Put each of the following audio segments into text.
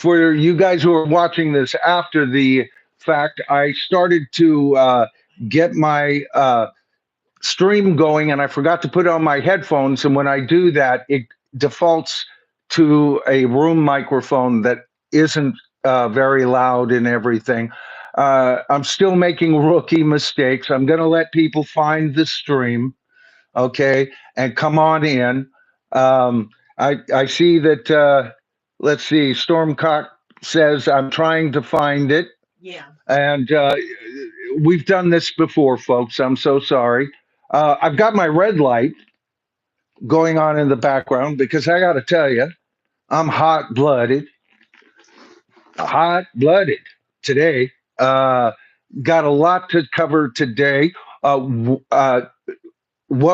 for you guys who are watching this after the fact, I started to get my stream going, and I forgot to put on my headphones. And when I do that, it defaults to a room microphone that isn't very loud and everything. I'm still making rookie mistakes. I'm going to let people find the stream, okay, and come on in. I see that. Let's see. Stormcock says I'm trying to find it, and we've done this before, folks. I'm so sorry. I've got my red light going on in the background because I got to tell you, I'm hot blooded today. Got a lot to cover today. What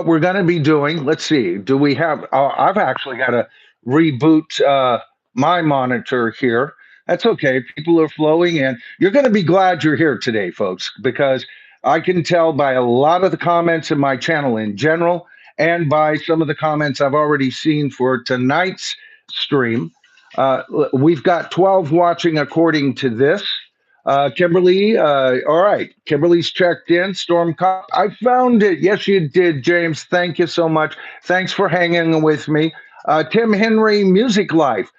we're going to be doing, let's see, do we have, I've actually got to reboot my monitor here. That's okay. People are flowing in. You're going to be glad you're here today, folks, because I can tell by a lot of the comments in my channel in general and by some of the comments I've already seen for tonight's stream. We've got 12 watching according to this. Kimberly, all right. Kimberly's checked in. Storm Cop, I found it. Yes, you did, James. Thank you so much. Thanks for hanging with me. Tim Henry, Music Life,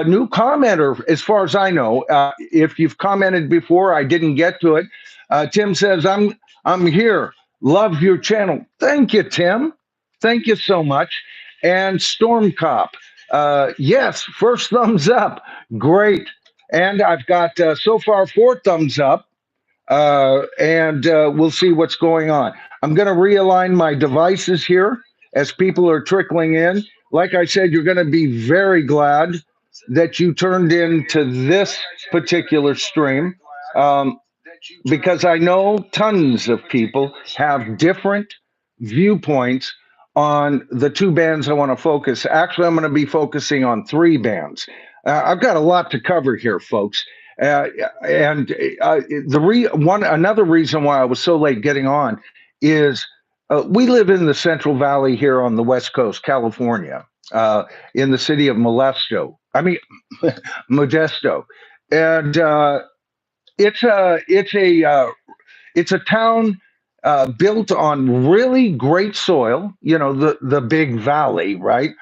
new commenter, as far as I know. If you've commented before, I didn't get to it. Tim says, I'm here. Love your channel. Thank you, Tim. Thank you so much. And Storm Cop, yes, first thumbs up. Great. And I've got so far 4 thumbs up, and we'll see what's going on. I'm going to realign my devices here as people are trickling in. Like I said, you're going to be very glad that you turned into this particular stream, because I know tons of people have different viewpoints on the 2 bands I want to focus. Actually, I'm going to be focusing on 3 bands. I've got a lot to cover here, folks. And another reason why I was so late getting on is we live in the Central Valley here on the West Coast, California, in the city of Modesto, and it's a town built on really great soil. You know, the big valley, right?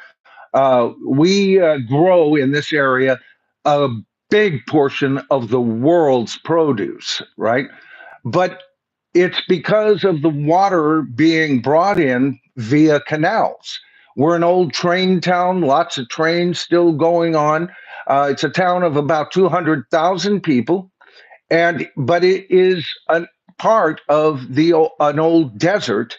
We grow in this area a big portion of the world's produce, right? But it's because of the water being brought in via canals. We're an old train town, lots of trains still going on. It's a town of about 200,000 people, but it is a part of an old desert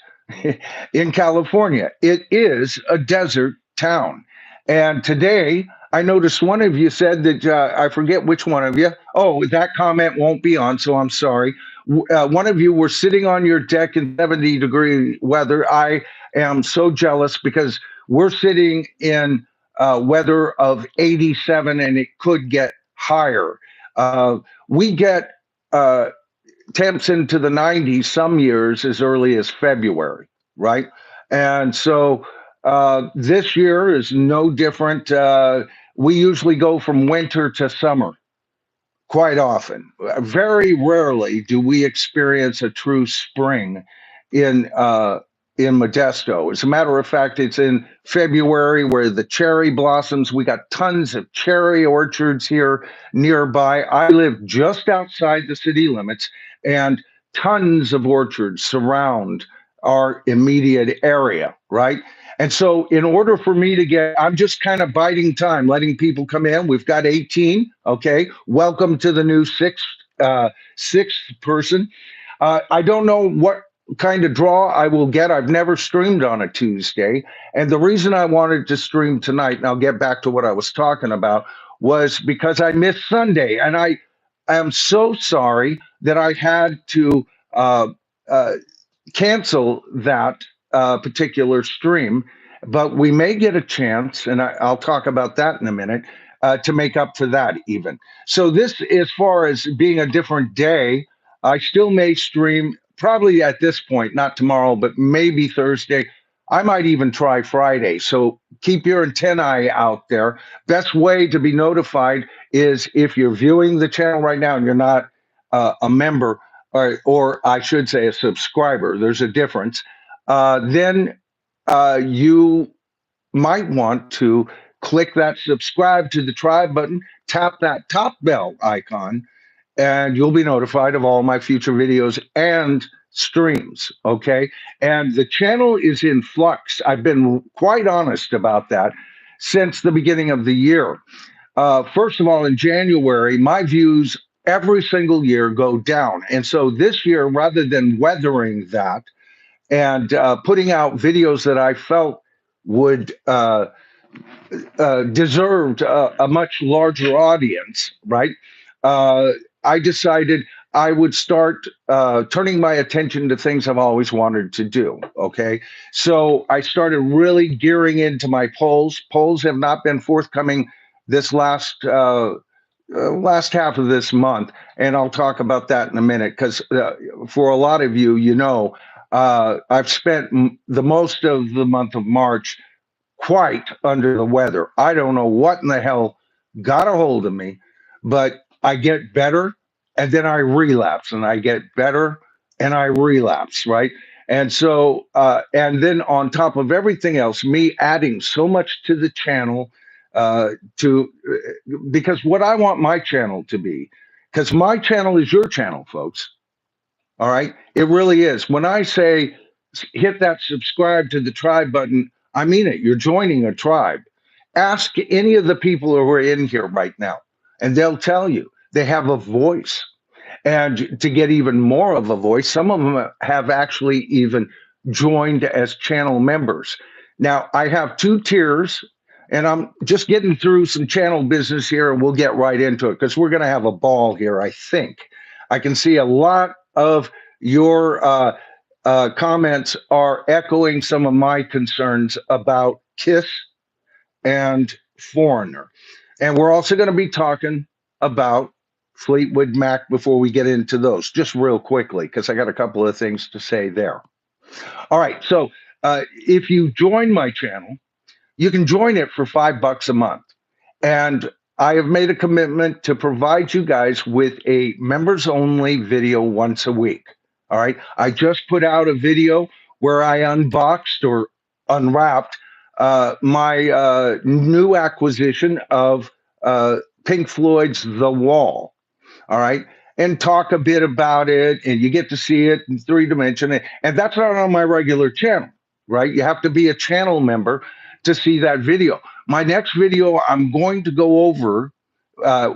in California. It is a desert town. And today, I noticed one of you said that, I forget which one of you. Oh, that comment won't be on, so I'm sorry. One of you were sitting on your deck in 70-degree weather. I am so jealous because we're sitting in weather of 87 and it could get higher. We get temps into the 90s some years as early as February, right? And so this year is no different. We usually go from winter to summer quite often. Very rarely do we experience a true spring in Modesto. As a matter of fact, it's in February where the cherry blossoms. We got tons of cherry orchards here nearby. I live just outside the city limits, and tons of orchards surround our immediate area, right? And so, in order for me to I'm just kind of biding time, letting people come in. We've got 18. Okay, welcome to the new sixth person. I don't know what kind of draw I will get. I've never streamed on a Tuesday, and the reason I wanted to stream tonight, and I'll get back to what I was talking about, was because I missed Sunday, and I am so sorry that I had to uh, cancel that particular stream, but we may get a chance, and I'll talk about that in a minute, to make up for that even. So this, as far as being a different day, I still may stream probably at this point, not tomorrow, but maybe Thursday. I might even try Friday. So keep your antennae out there. Best way to be notified is if you're viewing the channel right now and you're not a member, or I should say a subscriber. There's a difference. Then you might want to click that subscribe to the tribe button, tap that top bell icon, and you'll be notified of all my future videos and streams. Okay. And the channel is in flux. I've been quite honest about that since the beginning of the year. First of all, in January, my views every single year go down. And so this year, rather than weathering that and putting out videos that I felt would deserved a much larger audience, right? Uh, I decided I would start turning my attention to things I've always wanted to do. Okay. So I started really gearing into my polls. Polls have not been forthcoming this last half of this month. And I'll talk about that in a minute because for a lot of you, I've spent the most of the month of March quite under the weather. I don't know what in the hell got a hold of me, but I get better and then I relapse and I get better and I relapse, right? And so, and then on top of everything else, me adding so much to the channel to because what I want my channel to be, because my channel is your channel, folks. All right. It really is. When I say hit that subscribe to the tribe button, I mean it. You're joining a tribe. Ask any of the people who are in here right now, and they'll tell you they have a voice. And to get even more of a voice, some of them have actually even joined as channel members. Now, I have two tiers, and I'm just getting through some channel business here, and we'll get right into it because we're going to have a ball here, I think. I can see a lot of your comments are echoing some of my concerns about KISS and Foreigner. And we're also going to be talking about Fleetwood Mac before we get into those, just real quickly, because I got a couple of things to say there. All right. So if you join my channel, you can join it for $5 a month. And I have made a commitment to provide you guys with a members only video once a week. All right. I just put out a video where I unboxed or unwrapped my new acquisition of Pink Floyd's The Wall. All right. And talk a bit about it, and you get to see it in 3 dimension. And that's not on my regular channel, right? You have to be a channel member to see that video. My next video, I'm going to go over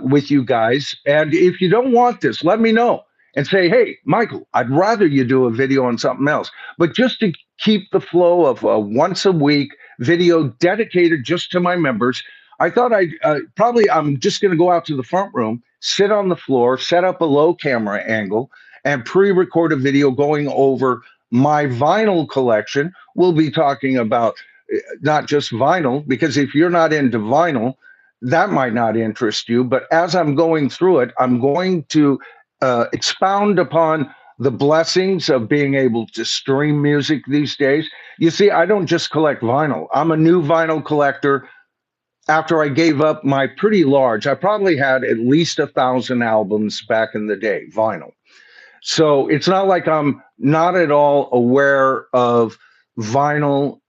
with you guys. And if you don't want this, let me know and say, hey, Michael, I'd rather you do a video on something else. But just to keep the flow of a once a week video dedicated just to my members, I thought I'm just going to go out to the front room, sit on the floor, set up a low camera angle, and pre-record a video going over my vinyl collection. We'll be talking about not just vinyl, because if you're not into vinyl, that might not interest you. But as I'm going through it, I'm going to expound upon the blessings of being able to stream music these days. You see, I don't just collect vinyl. I'm a new vinyl collector. After I gave up my pretty large, I probably had at least 1,000 albums back in the day, vinyl. So it's not like I'm not at all aware of vinyl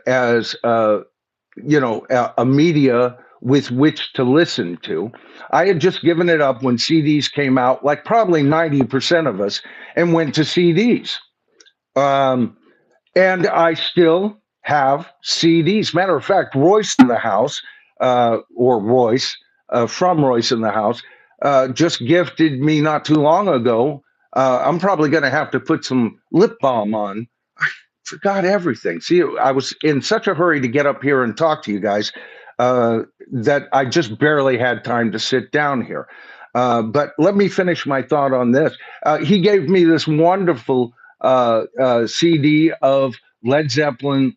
as a media with which to listen to. I had just given it up when CDs came out, like probably 90% of us, and went to CDs. And I still have CDs. Matter of fact, Royce in the house, or Royce from Royce in the house, just gifted me not too long ago. I'm probably going to have to put some lip balm on. I forgot everything. See, I was in such a hurry to get up here and talk to you guys that I just barely had time to sit down here. But let me finish my thought on this. He gave me this wonderful CD of Led Zeppelin,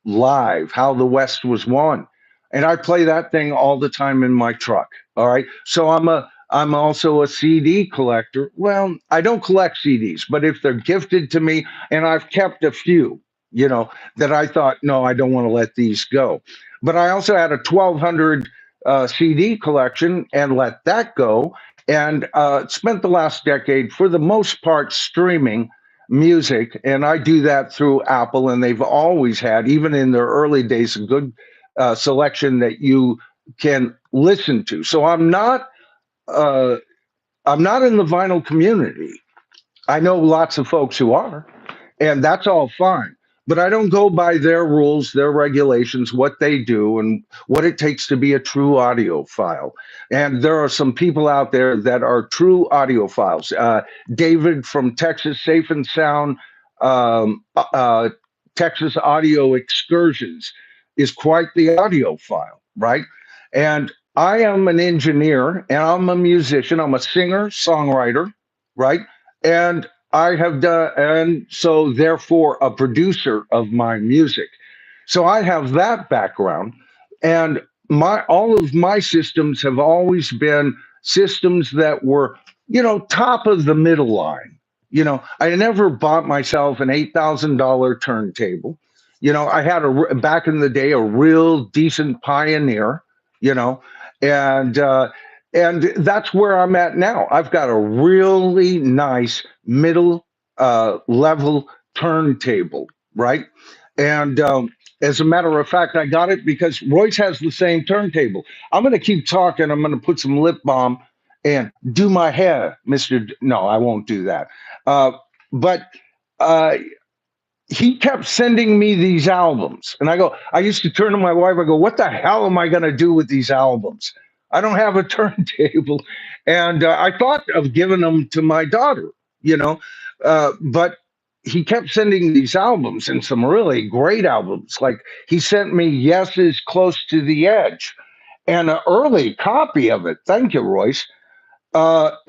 live, How the West Was Won. And I play that thing all the time in my truck. All right. So I'm also a CD collector. Well, I don't collect CDs, but if they're gifted to me, and I've kept a few, that I thought, no, I don't want to let these go. But I also had a 1,200 CD collection and let that go, and spent the last decade, for the most part, streaming music. And I do that through Apple, and they've always had, even in their early days, a good selection that you can listen to. So uh, I'm not in the vinyl community. I know lots of folks who are, and that's all fine. But I don't go by their rules, their regulations, what they do, and what it takes to be a true audiophile. And there are some people out there that are true audiophiles. David from Texas Safe and Sound, um, Texas Audio Excursions, is quite the audiophile, right? And I am an engineer and I'm a musician. I'm a singer, songwriter, right? And I have done, and so therefore a producer of my music. So I have that background, and my all of my systems have always been systems that were, top of the middle line. I never bought myself an $8,000 turntable. I had back in the day a real decent Pioneer. You know, and that's where I'm at now. I've got a really nice middle level turntable, right? And as a matter of fact, I got it because Royce has the same turntable. I'm going to keep talking. I'm going to put some lip balm and do my hair, Mister. No, I won't do that. Uh, but uh, he kept sending me these albums. And I used to turn to my wife, I go, what the hell am I going to do with these albums? I don't have a turntable. And I thought of giving them to my daughter, you know, but he kept sending these albums and some really great albums. Like he sent me Yes is Close to the Edge and an early copy of it. Thank you, Royce.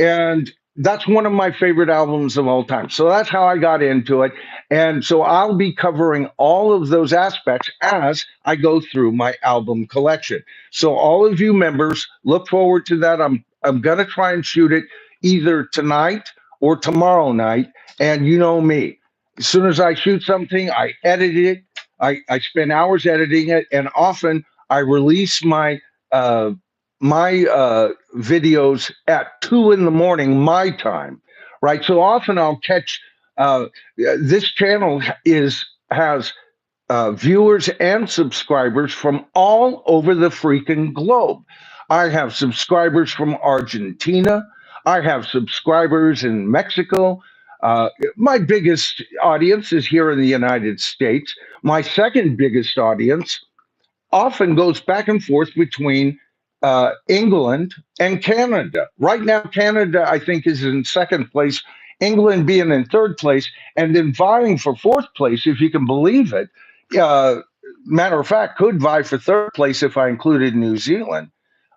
And that's one of my favorite albums of all time. So that's how I got into it. And so I'll be covering all of those aspects as I go through my album collection. So all of you members, look forward to that. I'm gonna try and shoot it either tonight or tomorrow night. And you know me. As soon as I shoot something, I edit it. I spend hours editing it, and often I release uh, my videos at 2 in the morning my time, right? So often I'll catch this channel is has viewers and subscribers from all over the freaking globe. I have subscribers from Argentina. I have subscribers in Mexico. My biggest audience is here in the United States. My second biggest audience often goes back and forth between England and Canada. Right now, Canada, I think, is in second place, England being in third place, and then vying for fourth place, if you can believe it. Uh, Matter of fact, could vie for third place if I included New Zealand,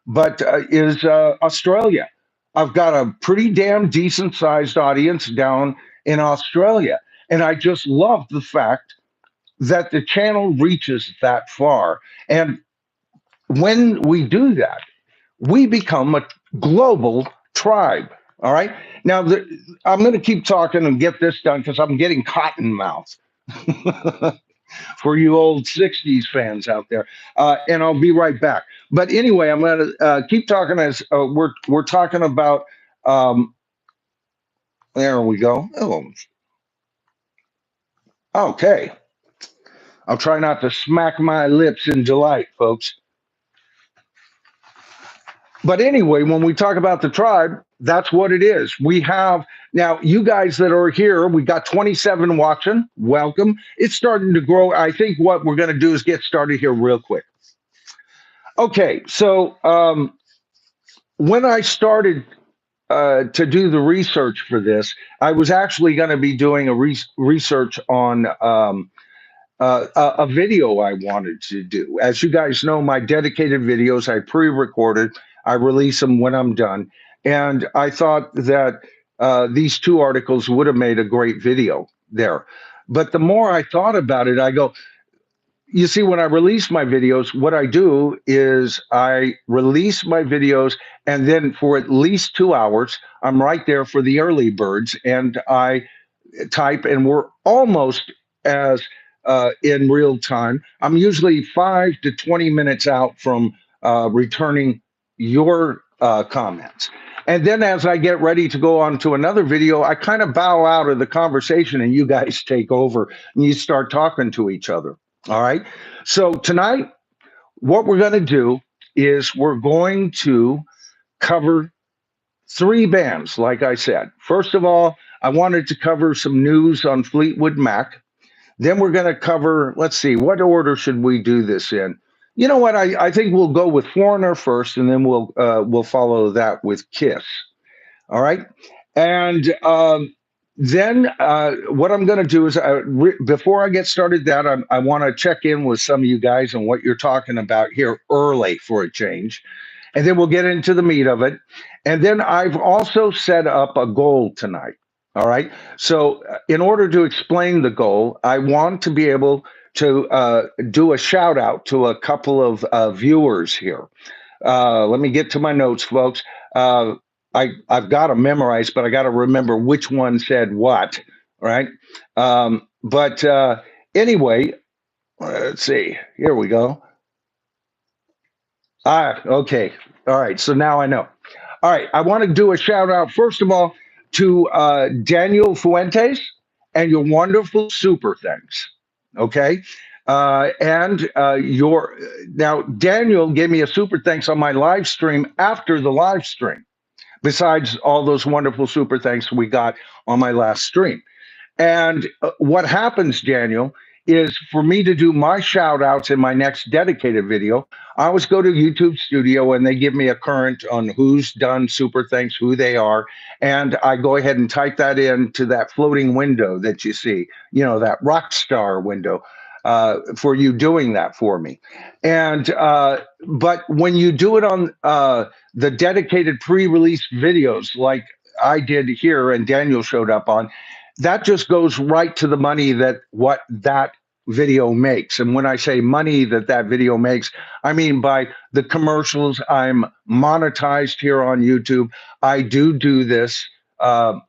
but is Australia. I've got a pretty damn decent sized audience down in Australia. And I just love the fact that the channel reaches that far. And when we do that, we become a global tribe. All right. Now, I'm going to keep talking and get this done because I'm getting cotton mouth for you old 60s fans out there. And I'll be right back. But anyway, I'm going to keep talking as we're talking about. Um, there we go. Oh, okay. I'll try not to smack my lips in delight, folks. But anyway, when we talk about the tribe, that's what it is. We have now, you guys that are here, we got 27 watching. Welcome. It's starting to grow. I think what we're going to do is get started here real quick. Okay, so when I started to do the research for this, I was actually going to be doing a research on a video I wanted to do. As you guys know, my dedicated videos I pre-recorded. I release them when I'm done, and I thought that these two articles would have made a great video there. But the more I thought about it, I go, you see, when I release my videos, what I do is I release my videos, and then for at least 2 hours, I'm right there for the early birds, and I type, and we're almost as in real time. I'm usually 5 to 20 minutes out from returning your comments. And then as I get ready to go on to another video, I kind of bow out of the conversation and you guys take over and you start talking to each other. All right. So tonight, what we're going to do is we're going to cover three bands, like I said. First of all, I wanted to cover some news on Fleetwood Mac. Then we're going to cover, let's see, what order should we do this in? You know what? I think we'll go with Foreigner first, and then we'll follow that with Kiss. All right. And then what I'm going to do is, before I get started, that I want to check in with some of you guys on what you're talking about here early for a change. And then we'll get into the meat of it. And then I've also set up a goal tonight. All right. So, in order to explain the goal, I want to be able to do a shout out to a couple of viewers here. Let me get to my notes, folks. I've got to memorize, but I got to remember which one said what, right? But anyway, let's see. Here we go. Okay. All right. So now I know. All right. I want to do a shout out, first of all, to Daniel Fuentes and your wonderful super things. Okay. And your now Daniel gave me a super thanks on my live stream after the live stream, besides all those wonderful super thanks we got on my last stream. And what happens, Daniel, is for me to do my shout outs in my next dedicated video, I always go to YouTube Studio and they give me a current on who's done super thanks, who they are. And I go ahead and type that into that floating window that you see, that rock star window. For you doing that for me. And but when you do it on the dedicated pre-release videos like I did here and Daniel showed up on, that just goes right to the money that what that video makes. And when I say money that video makes, I mean by the commercials. I'm monetized here on YouTube. I do this to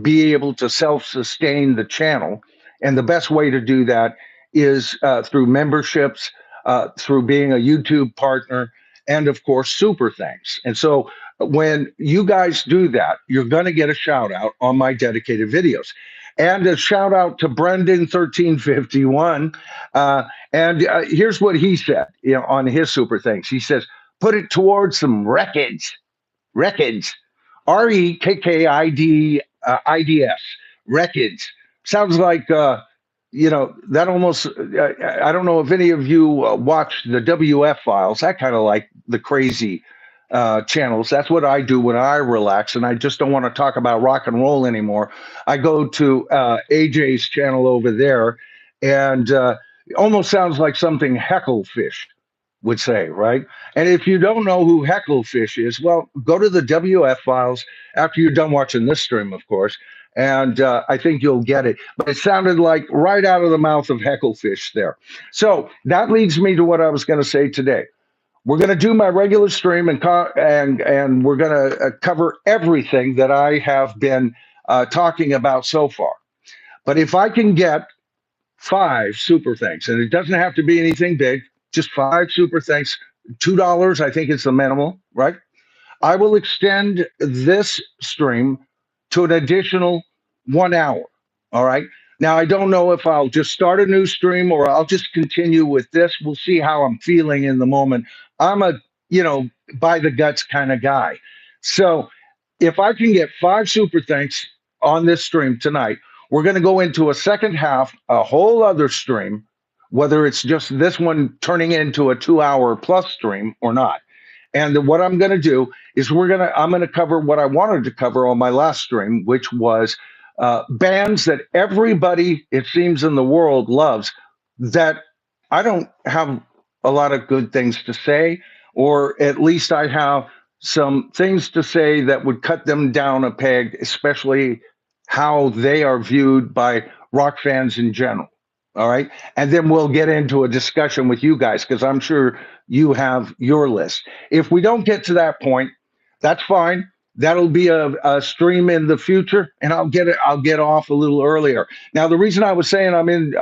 be able to self-sustain the channel. And the best way to do that is through memberships, through being a YouTube partner, and of course, super thanks. And so when you guys do that, you're going to get a shout out on my dedicated videos. And a shout out to Brendan1351. Here's what he said on his super thanks. He says, put it towards some records. REKKIDS. Records. Sounds like, that almost, I don't know if any of you watched the WF files. That kind of like the crazy channels. That's what I do when I relax and I just don't want to talk about rock and roll anymore. I go to AJ's channel over there, and it almost sounds like something Hecklefish would say, right? And if you don't know who Hecklefish is, well, go to the WF files after you're done watching this stream, of course, and I think you'll get it. But it sounded like right out of the mouth of Hecklefish there. So that leads me to what I was going to say today. We're going to do my regular stream and we're going to cover everything that I have been talking about so far. But if I can get 5 super thanks, and it doesn't have to be anything big, just 5 super thanks, $2, I think it's the minimal, right? I will extend this stream to an additional 1 hour. All right. Now, I don't know if I'll just start a new stream or I'll just continue with this. We'll see how I'm feeling in the moment. I'm a, by the guts kind of guy. So if I can get 5 super thanks on this stream tonight, we're going to go into a second half, a whole other stream, whether it's just this one turning into a 2-hour plus stream or not. And what I'm going to do is I'm going to cover what I wanted to cover on my last stream, which was bands that everybody, it seems, in the world loves, that I don't have a lot of good things to say, or at least I have some things to say that would cut them down a peg, especially how they are viewed by rock fans in general. All right. And then we'll get into a discussion with you guys, because I'm sure you have your list. If we don't get to that point, that's fine. That'll be a stream in the future, and I'll get off a little earlier. Now, the reason I was saying I'm in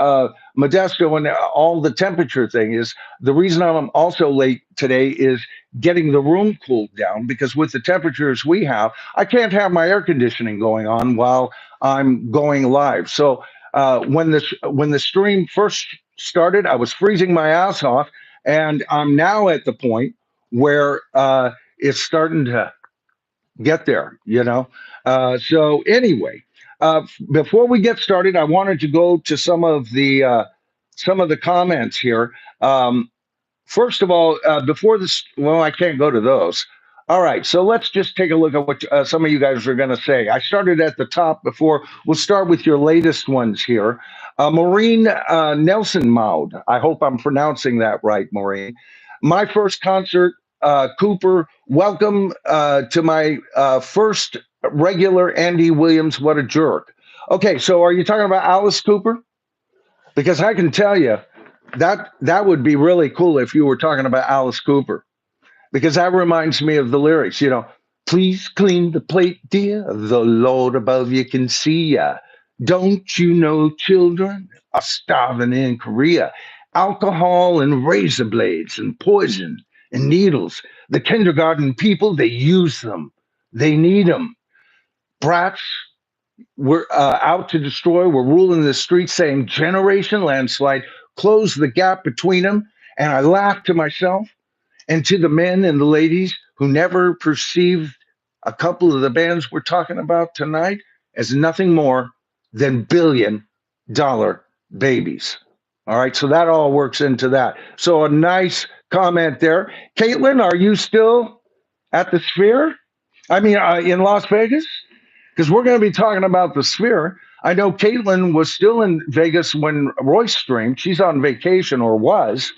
Modesto and all the temperature thing is the reason I'm also late today is getting the room cooled down because with the temperatures we have, I can't have my air conditioning going on while I'm going live. So when the stream first started, I was freezing my ass off, and I'm now at the point where it's starting to get there, you know. So anyway, before we get started, I wanted to go to some of the comments here. Um, First of all, before this, well, I can't go to those. All right, so let's just take a look at what some of you guys are going to say. I started at the top before. We'll start with your latest ones here. Maureen Nelson Maud. I hope I'm pronouncing that right, Maureen. My first concert, Cooper. Welcome to my first regular Andy Williams. What a jerk. Okay, so are you talking about Alice Cooper? Because I can tell you that would be really cool if you were talking about Alice Cooper, because that reminds me of the lyrics. You know, please clean the plate, dear. The Lord above you can see ya. Don't you know children are starving in Korea? Alcohol and razor blades and poison and needles. The kindergarten people, they use them. They need them. Brats we're out to destroy. We're ruling the streets, saying generation landslide, close the gap between them. And I laugh to myself and to the men and the ladies who never perceived a couple of the bands we're talking about tonight as nothing more than $1 billion babies. All right, so that all works into that. So a nice comment there. Caitlin, are you still at the Sphere? I mean, in Las Vegas? Because we're going to be talking about the Sphere. I know Caitlin was still in Vegas when Royce streamed. She's on vacation or was.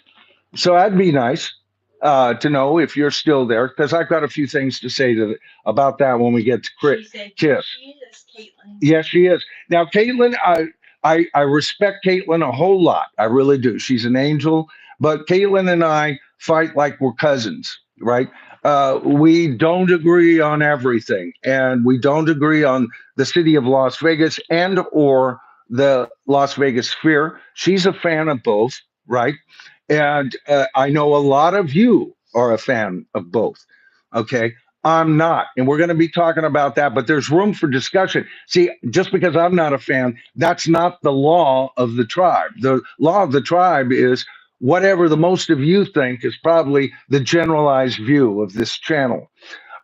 So that'd be nice to know if you're still there, because I've got a few things to say about that when we get to Kiss. She is Caitlin. Yes, she is. Now, Caitlin, I respect Caitlin a whole lot. I really do. She's an angel. But Caitlin and I fight like we're cousins, right? We don't agree on everything, and we don't agree on the city of Las Vegas and or the Las Vegas Sphere. She's a fan of both, right? And I know a lot of you are a fan of both. Okay. I'm not. And we're going to be talking about that, but there's room for discussion. See, just because I'm not a fan, that's not the law of the tribe. The law of the tribe is whatever the most of you think is probably the generalized view of this channel.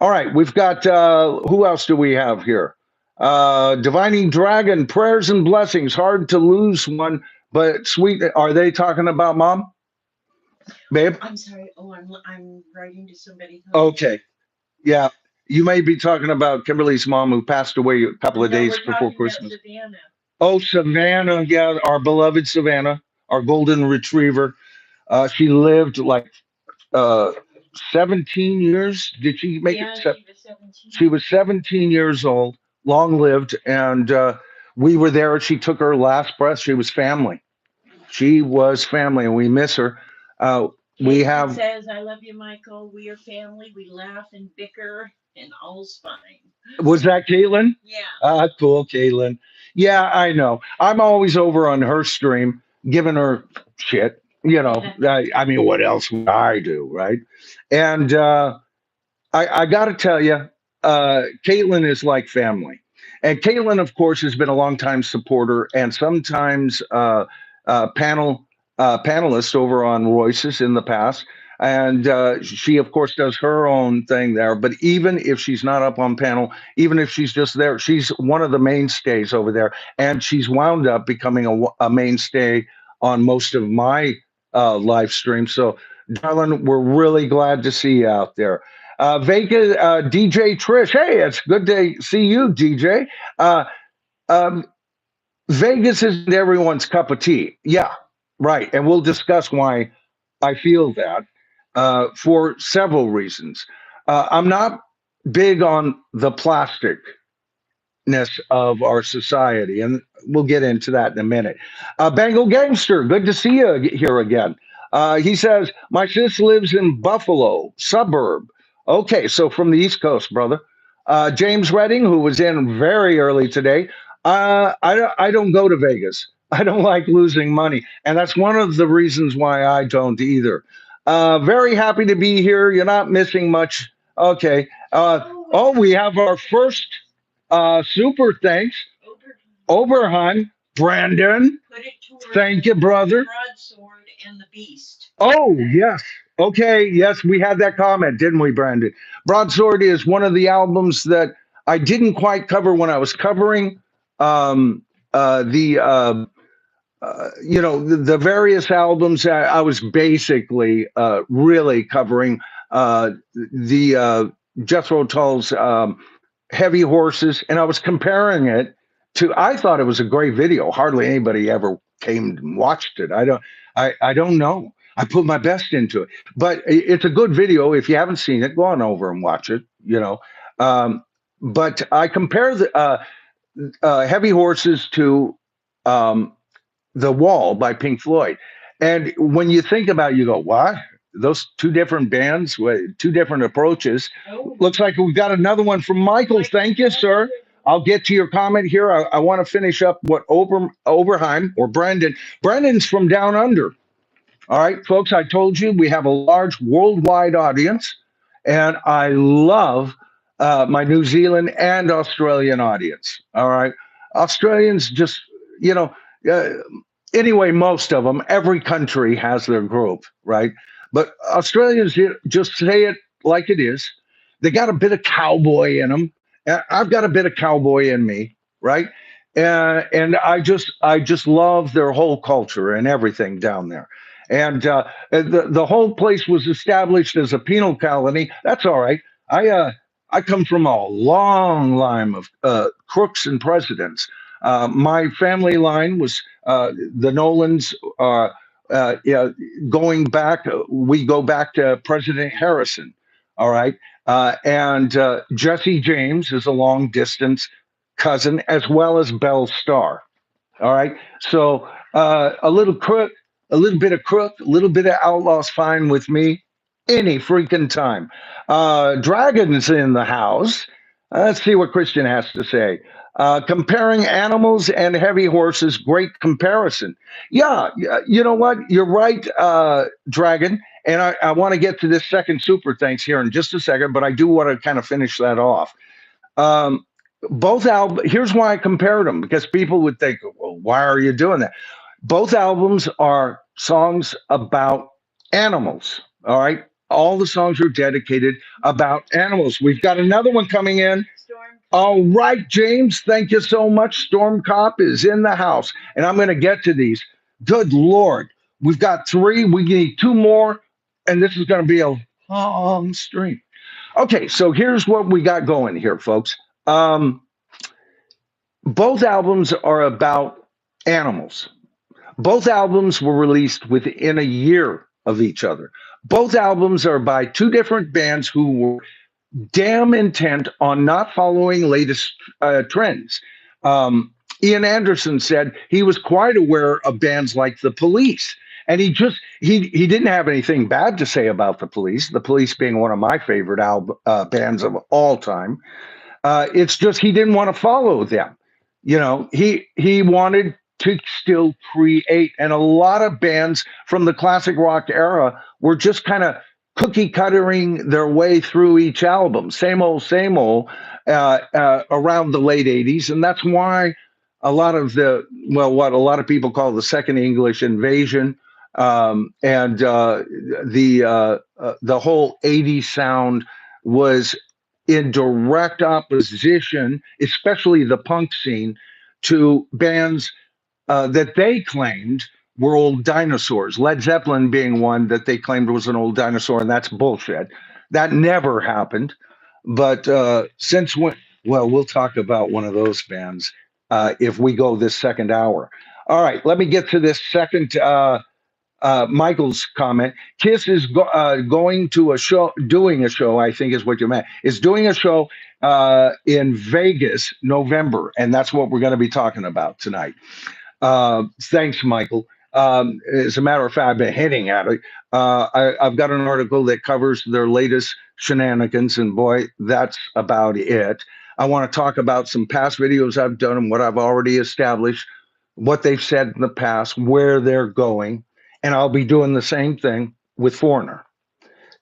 All right. We've got, who else do we have here? Divining Dragon, prayers and blessings. Hard to lose one, but sweet. Are they talking about mom? Babe? I'm sorry. Oh, I'm writing to somebody. Okay. Yeah. You may be talking about Kimberly's mom who passed away a couple of No, days we're before talking about Christmas. Savannah. Oh, Savannah. Yeah. Our beloved Savannah, our golden retriever. She lived like uh, 17 years. Did she make Yeah, it? she was 17. She was 17 years old, long lived. And we were there. She took her last breath. She was family. She was family, and we miss her. Uh, we Caitlin have. says, I love you, Michael. We are family. We laugh and bicker, and all's fine. Was that Caitlin? Yeah. Cool, Caitlin. Yeah, I know. I'm always over on her stream, giving her shit. You know, I mean, what else would I do, right? And I got to tell you, Caitlin is like family. And Caitlin, of course, has been a longtime supporter and sometimes panelist over on Royce's in the past. And she, of course, does her own thing there. But even if she's not up on panel, even if she's just there, she's one of the mainstays over there. And she's wound up becoming a mainstay on most of my live streams. So, darling, we're really glad to see you out there. Vega, DJ Trish. Hey, it's good to see you, DJ. Uh, um, Vegas isn't everyone's cup of tea. Yeah, right. And we'll discuss why I feel that for several reasons. I'm not big on the plasticness of our society, and we'll get into that in a minute. Bengal Gangster, good to see you here again. He says, my sis lives in Buffalo, suburb. Okay, so from the East Coast, brother. James Redding, who was in very early today. I don't go to Vegas. I don't like losing money, and that's one of the reasons why I don't either. Very happy to be here. You're not missing much. Okay. Oh, we have our first super thanks, Oberheim, Brandon. Thank you, brother. Broadsword and the Beast. Oh, yes. Okay. Yes, we had that comment, didn't we, Brandon? Broadsword is one of the albums that I didn't quite cover when I was covering the the various albums. I was basically really covering the Jethro Tull's Heavy Horses, and I was comparing it to. I thought it was a great video. Hardly anybody ever came and watched it. I don't know. I put my best into it, but it's a good video. If you haven't seen it, go on over and watch it. Um, but I compare the Heavy Horses to um, The Wall by Pink Floyd. And when you think about it, you go, what? Those two different bands with two different approaches. Oh, Looks like we've got another one from Michael. Thank you, sir. I'll get to your comment here. I want to finish up what Oberheim or Brendan. Brendan's from down under. All right, folks, I told you we have a large worldwide audience, and I love my New Zealand and Australian audience. All right, Australians just, you know, uh, anyway, most of them, every country has their group, right? But Australians just say it like it is. They got a bit of cowboy in them. I've got a bit of cowboy in me, right? And I just love their whole culture and everything down there. And the whole place was established as a penal colony. That's all right. I come from a long line of crooks and presidents. My family line was the Nolands. Yeah, going back, we go back to President Harrison. All right, and Jesse James is a long distance cousin, as well as Belle Starr. All right. So a little crook, a little bit of crook, a little bit of outlaws fine with me any freaking time. Dragons in the house. Let's see what Christian has to say. Comparing animals and heavy horses, great comparison. Yeah, you know what? You're right, Dragon. And I want to get to this second super thanks here in just a second, but I do want to kind of finish that off. Um, both albums, here's why I compared them, because people would think, well, why are you doing that? Both albums are songs about animals. All right. All the songs are dedicated about animals. We've got another one coming in. Storm. All right, James, thank you so much. Storm Cop is in the house, and I'm going to get to these. Good Lord. We've got three. We need two more, and this is going to be a long stream. Okay, so here's what we got going here, folks. Um, both albums are about animals. Both albums were released within a year of each other. Both albums are by two different bands who were damn intent on not following latest trends. Ian Anderson said he was quite aware of bands like the Police, and he didn't have anything bad to say about the Police. The Police being one of my favorite bands of all time. It's just he didn't want to follow them. He wanted to still create, and a lot of bands from the classic rock era were just kind of cookie cuttering their way through each album, same old, around the late '80s, and that's why a lot of what a lot of people call the second English invasion, and the whole '80s sound was in direct opposition, especially the punk scene, to bands that they claimed were old dinosaurs. Led Zeppelin being one that they claimed was an old dinosaur, and that's bullshit. That never happened. But since when? Well, we'll talk about one of those bands if we go this second hour. All right, let me get to this second. Michael's comment. Kiss is going to a show, doing a show, I think is what you meant, is doing a show in Vegas, November. And that's what we're going to be talking about tonight. Thanks, Michael. As a matter of fact, I've been hinting at it. I've got an article that covers their latest shenanigans, and boy, that's about it. I want to talk about some past videos I've done and what I've already established, what they've said in the past, where they're going, and I'll be doing the same thing with Foreigner,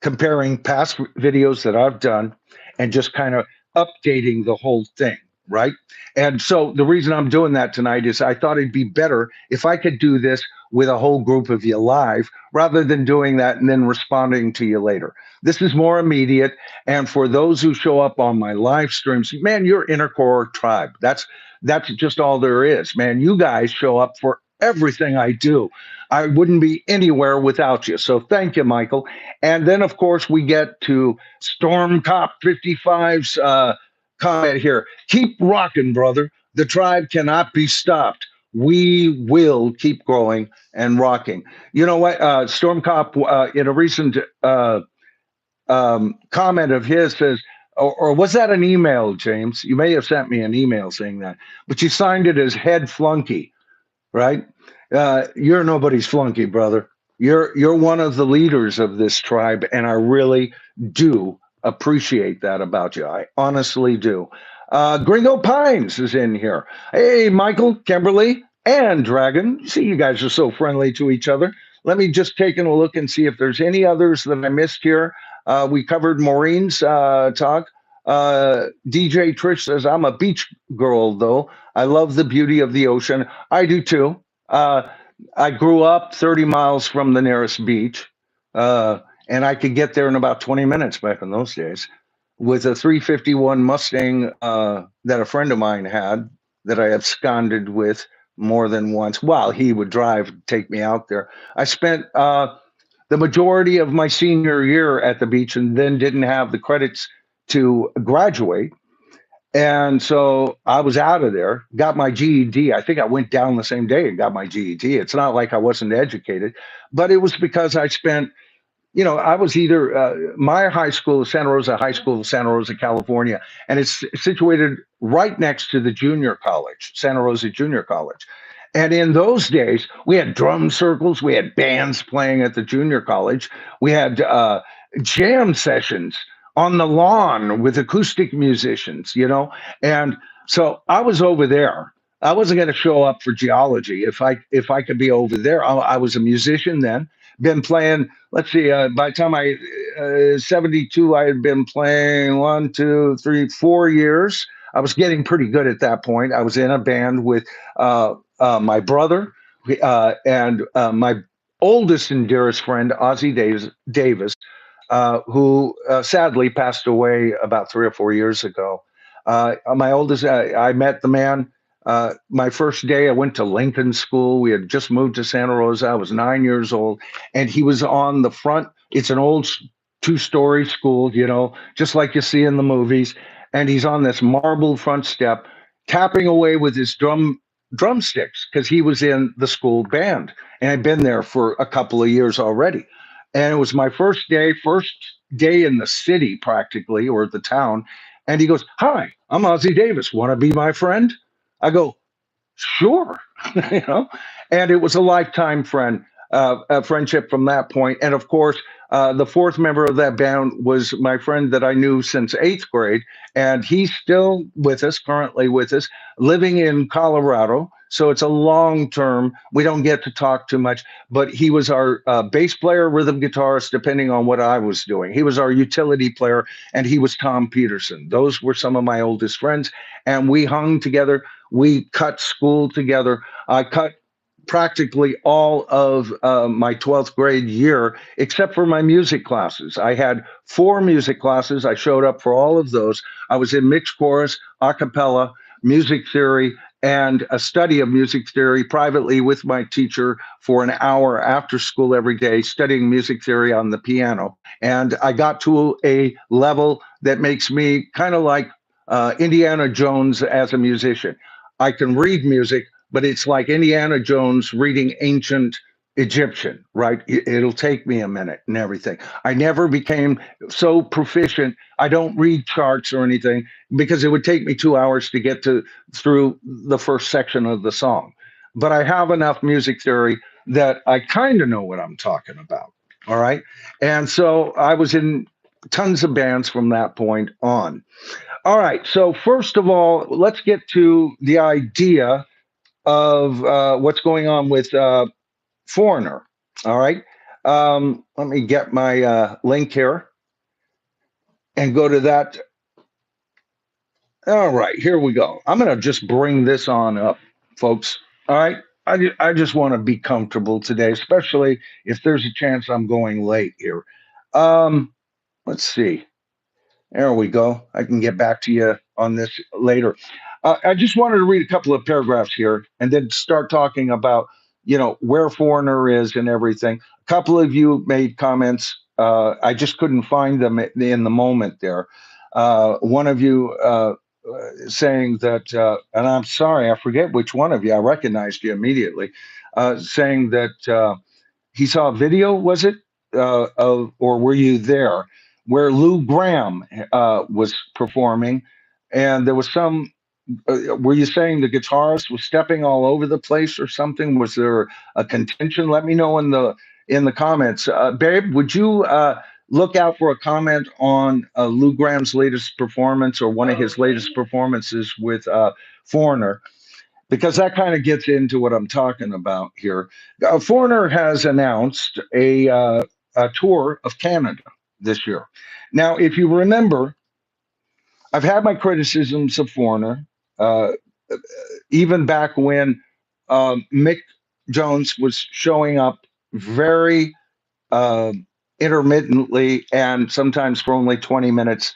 comparing past videos that I've done and just kind of updating the whole thing, right? And so the reason I'm doing that tonight is I thought it'd be better if I could do this with a whole group of you live rather than doing that and then responding to you later. This is more immediate. And for those who show up on my live streams, man, you're inner core tribe. That's just all there is, man. You guys show up for everything I do. I wouldn't be anywhere without you. So thank you, Michael. And then, of course, we get to Storm Cop 55's comment here. Keep rocking, brother. The tribe cannot be stopped. We will keep growing and rocking. You know what? Storm Cop, in a recent comment of his, says, or was that an email, James? You may have sent me an email saying that, but you signed it as head flunky, right? You're nobody's flunky, brother. You're one of the leaders of this tribe, and I really do appreciate that about you. I honestly do. Gringo Pines is in here. Hey, Michael, Kimberly, and Dragon. See, you guys are so friendly to each other. Let me just take a look and see if there's any others that I missed here. We covered Maureen's talk. DJ Trish says, I'm a beach girl, though. I love the beauty of the ocean. I do too. Uh, I grew up 30 miles from the nearest beach, and I could get there in about 20 minutes back in those days with a 351 Mustang that a friend of mine had that I absconded with more than once while he would drive, take me out there. I spent the majority of my senior year at the beach and then didn't have the credits to graduate. And so I was out of there, got my GED. I think I went down the same day and got my GED. It's not like I wasn't educated, but it was because I spent, I was either my high school, Santa Rosa High School, Santa Rosa, California, and it's situated right next to the junior college, Santa Rosa Junior College. And in those days, we had drum circles, we had bands playing at the junior college, we had jam sessions on the lawn with acoustic musicians, and so I was over there. I wasn't going to show up for geology if I could be over there. I was a musician then, been playing. Let's see. By the time I 72, I had been playing 1, 2, 3, 4 years. I was getting pretty good at that point. I was in a band with my brother and my oldest and dearest friend, Ozzie Davis, who sadly passed away about 3 or 4 years ago. My oldest, I met the man my first day. I went to Lincoln School. We had just moved to Santa Rosa. I was 9 years old, and he was on the front. It's an old two-story school, just like you see in the movies. And he's on this marble front step, tapping away with his drumsticks because he was in the school band and I'd been there for a couple of years already. And it was my first day in the city practically, or the town. And he goes, "Hi, I'm Ozzie Davis. Want to be my friend?" I go, "Sure." you know, and it was a lifetime a friendship from that point. And of course, the fourth member of that band was my friend that I knew since eighth grade, and he's still with us, currently with us, living in Colorado. So it's a long term. We don't get to talk too much, but he was our bass player, rhythm guitarist, depending on what I was doing. He was our utility player, and he was Tom Peterson. Those were some of my oldest friends, and we hung together. We cut school together. I cut practically all of my 12th grade year, except for my music classes. I had 4 music classes. I showed up for all of those. I was in mixed chorus, a cappella, music theory, and a study of music theory privately with my teacher for an hour after school every day, studying music theory on the piano. And I got to a level that makes me kind of like Indiana Jones as a musician. I can read music, but it's like Indiana Jones reading ancient Egyptian, right? It'll take me a minute and everything. I never became so proficient. I don't read charts or anything because it would take me 2 hours to get through the first section of the song. But I have enough music theory that I kind of know what I'm talking about. All right. And so I was in tons of bands from that point on. All right. So, first of all, let's get to the idea of what's going on with Foreigner. All right. Let me get my link here and go to that. All right. Here we go. I'm going to just bring this on up, folks. All right. I just want to be comfortable today, especially if there's a chance I'm going late here. Um, let's see. There we go. I can get back to you on this later. I just wanted to read a couple of paragraphs here and then start talking about, where Foreigner is and everything. A couple of you made comments. I just couldn't find them in the moment there. One of you saying that, and I'm sorry, I forget which one of you, I recognized you immediately, saying that he saw a video, was it? Or were you there? Where Lou Graham was performing, and there was some. Were you saying the guitarist was stepping all over the place or something? Was there a contention? Let me know in the comments, babe. Would you look out for a comment on Lou Graham's latest performance or one of his latest Okay. performances with Foreigner? Because that kind of gets into what I'm talking about here. Foreigner has announced a tour of Canada this year. Now, if you remember, I've had my criticisms of Foreigner, uh, even back when Mick Jones was showing up very uh, intermittently and sometimes for only 20 minutes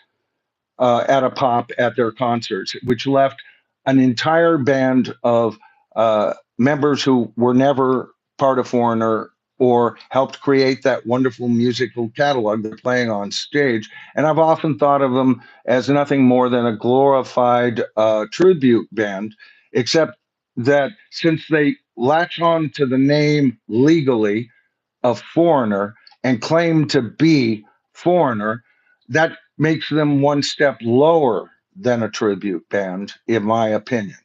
at a pop at their concerts, which left an entire band of members who were never part of Foreigner or helped create that wonderful musical catalog they're playing on stage. And I've often thought of them as nothing more than a glorified tribute band, except that since they latch on to the name legally, a Foreigner and claim to be Foreigner, that makes them one step lower than a tribute band, in my opinion.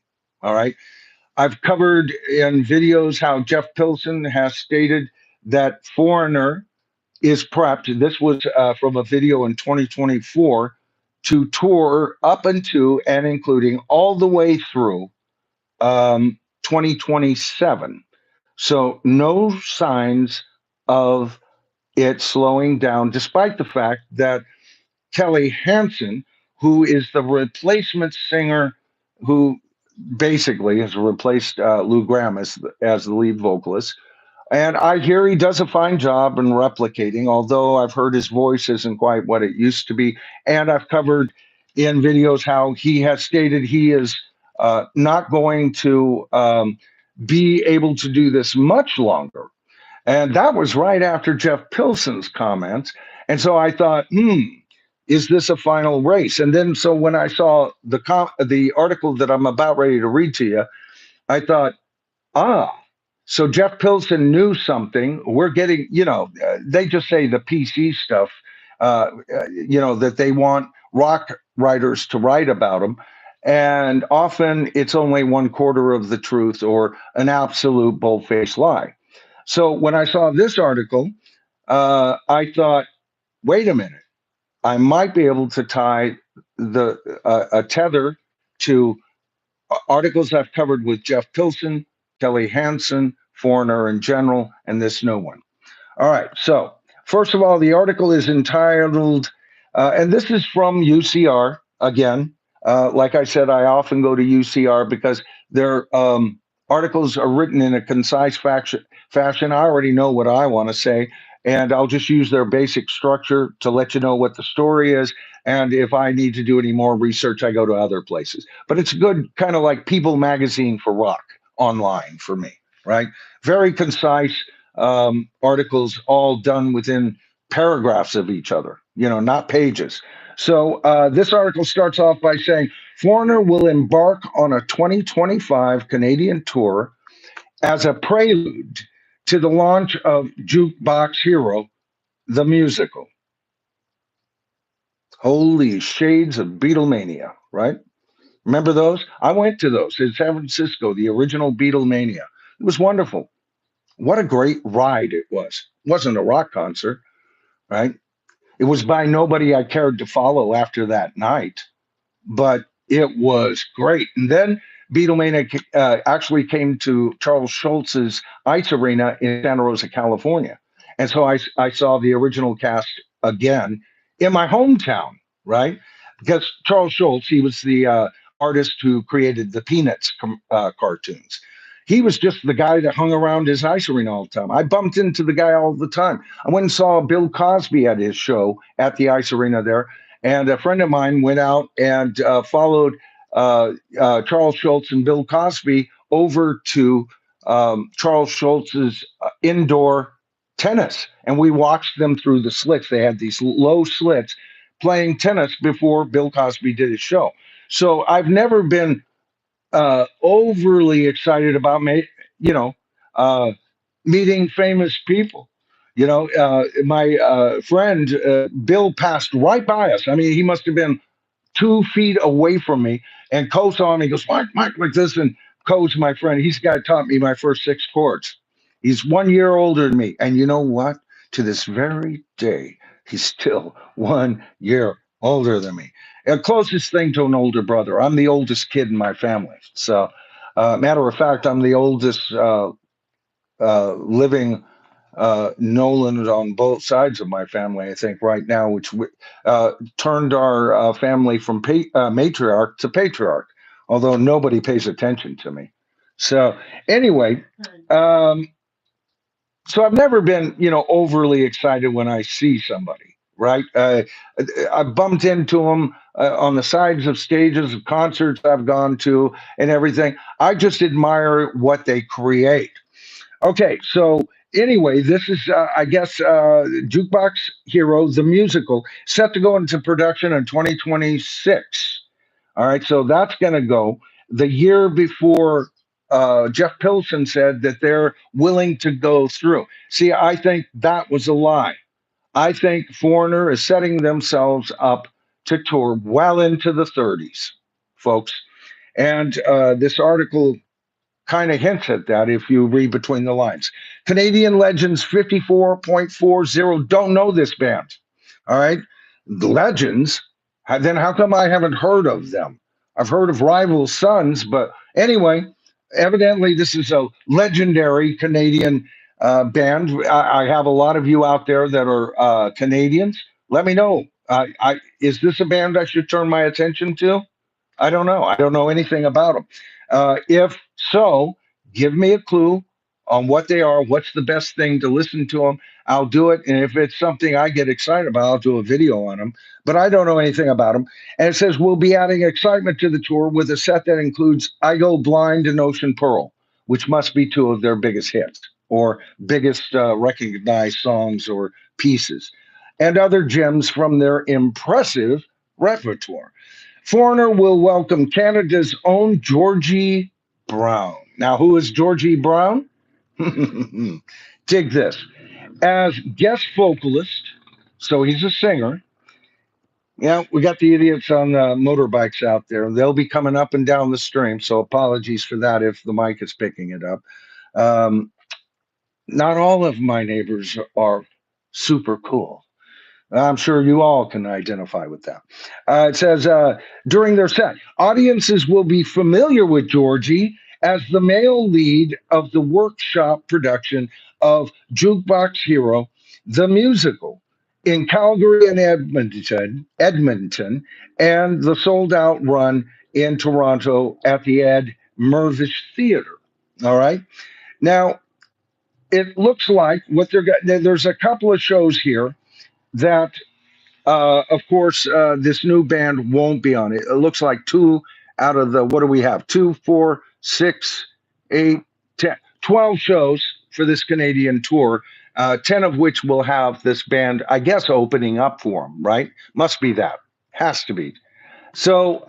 All right. I've covered in videos how Jeff Pilson has stated that Foreigner is prepped. This was from a video in 2024 to tour up into and including all the way through 2027. So, no signs of it slowing down, despite the fact that Kelly Hansen, who is the replacement singer, who basically has replaced Lou Graham as the lead vocalist. And I hear he does a fine job in replicating, although I've heard his voice isn't quite what it used to be. And I've covered in videos how he has stated he is not going to be able to do this much longer, and that was right after Jeff Pilson's comments. And so I thought, is this a final race? And then so when I saw the article that I'm about ready to read to you, I thought, ah, so Jeff Pilson knew something. We're getting, they just say the PC stuff, that they want rock writers to write about them. And often it's only one quarter of the truth or an absolute bold-faced lie. So when I saw this article, I thought, wait a minute, I might be able to tie the a tether to articles I've covered with Jeff Pilson, Kelly Hansen, Foreigner in general, and this new one. All right. So, first of all, the article is entitled, and this is from UCR again. Like I said, I often go to UCR because their articles are written in a concise fashion. I already know what I want to say, and I'll just use their basic structure to let you know what the story is. And if I need to do any more research, I go to other places. But it's good, kind of like People Magazine for rock online for me, right? Very concise articles all done within paragraphs of each other, not pages. So this article starts off by saying Foreigner will embark on a 2025 Canadian tour as a prelude to the launch of Jukebox Hero, the musical. Holy shades of Beatlemania, right? Remember those? I went to those in San Francisco, the original Beatlemania. It was wonderful. What a great ride it was. It wasn't a rock concert, right? It was by nobody I cared to follow after that night, but it was great. And then Beatlemania actually came to Charles Schultz's Ice Arena in Santa Rosa, California. And so I saw the original cast again in my hometown, right? Because Charles Schultz, he was the artist who created the Peanuts cartoons. He was just the guy that hung around his ice arena all the time. I bumped into the guy all the time. I went and saw Bill Cosby at his show at the ice arena there, and a friend of mine went out and followed Charles Schultz and Bill Cosby over to Charles Schultz's indoor tennis. And we watched them through the slits. They had these low slits playing tennis before Bill Cosby did his show. So I've never been overly excited about, you know, uh, meeting famous people. My friend Bill passed right by us. I mean, he must have been 2 feet away from me. And Co saw him. He goes, Mike, Mike, like this. And Co's my friend. He's the guy who taught me my first 6 chords. He's 1 year older than me. And you know what? To this very day, he's still 1 year older than me. The closest thing to an older brother. I'm the oldest kid in my family. So, matter of fact, I'm the oldest living Noland on both sides of my family, I think, right now, which turned our family from matriarch to patriarch, although nobody pays attention to me. So, anyway, um, so I've never been, overly excited when I see somebody, right? I bumped into them on the sides of stages of concerts I've gone to and everything. I just admire what they create. Okay, so anyway, this is, I guess, Jukebox Hero, the musical, set to go into production in 2026. All right, so that's going to go the year before Jeff Pilson said that they're willing to go through. See, I think that was a lie. I think Foreigner is setting themselves up to tour well into the 30s, folks. And this article kind of hints at that if you read between the lines. Canadian Legends 54.40 don't know this band. All right. Legends. Then how come I haven't heard of them? I've heard of Rival Sons, but anyway, evidently this is a legendary Canadian band. I have a lot of you out there that are Canadians. Let me know. Is this a band I should turn my attention to? I don't know. I don't know anything about them. If so, give me a clue on what they are. What's the best thing to listen to them? I'll do it. And if it's something I get excited about, I'll do a video on them. But I don't know anything about them. And it says we'll be adding excitement to the tour with a set that includes I Go Blind and Ocean Pearl, which must be two of their biggest hits or biggest recognized songs or pieces, and other gems from their impressive repertoire. Foreigner will welcome Canada's own Georgie Brown. Now, who is Georgie Brown? Dig this. As guest vocalist, so he's a singer. Yeah, we got the idiots on motorbikes out there. They'll be coming up and down the stream, so apologies for that if the mic is picking it up. Um, Not all of my neighbors are super cool. I'm sure you all can identify with that. It says during their set, audiences will be familiar with Georgie as the male lead of the workshop production of Jukebox Hero, the musical, in Calgary and Edmonton, and the sold out run in Toronto at the Ed Mervish Theater. All right. Now, it looks like what there's a couple of shows here that of course, this new band won't be on it. It looks like two out of the, what do we have? Two, four, six, eight, 10, 12 shows for this Canadian tour, 10 of which will have this band, I guess, opening up for them, right? Must be that. Has to be. So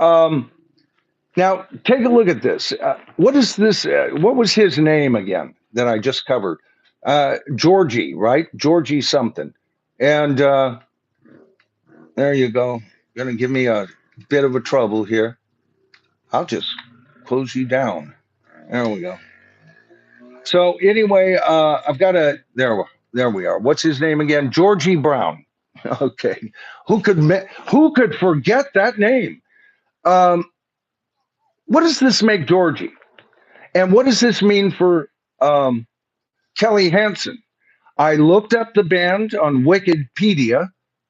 now take a look at this. What is this? What was his name again that I just covered? Georgie, right? Georgie something. And there you go. Gonna give me a bit of a trouble here. I'll just close you down. There we go. So anyway, I've got a there. There we are. What's his name again? Georgie Brown. Okay, who could forget that name? Um, what does this make Georgie, and what does this mean for um, Kelly Hansen? I looked up the band on Wikipedia,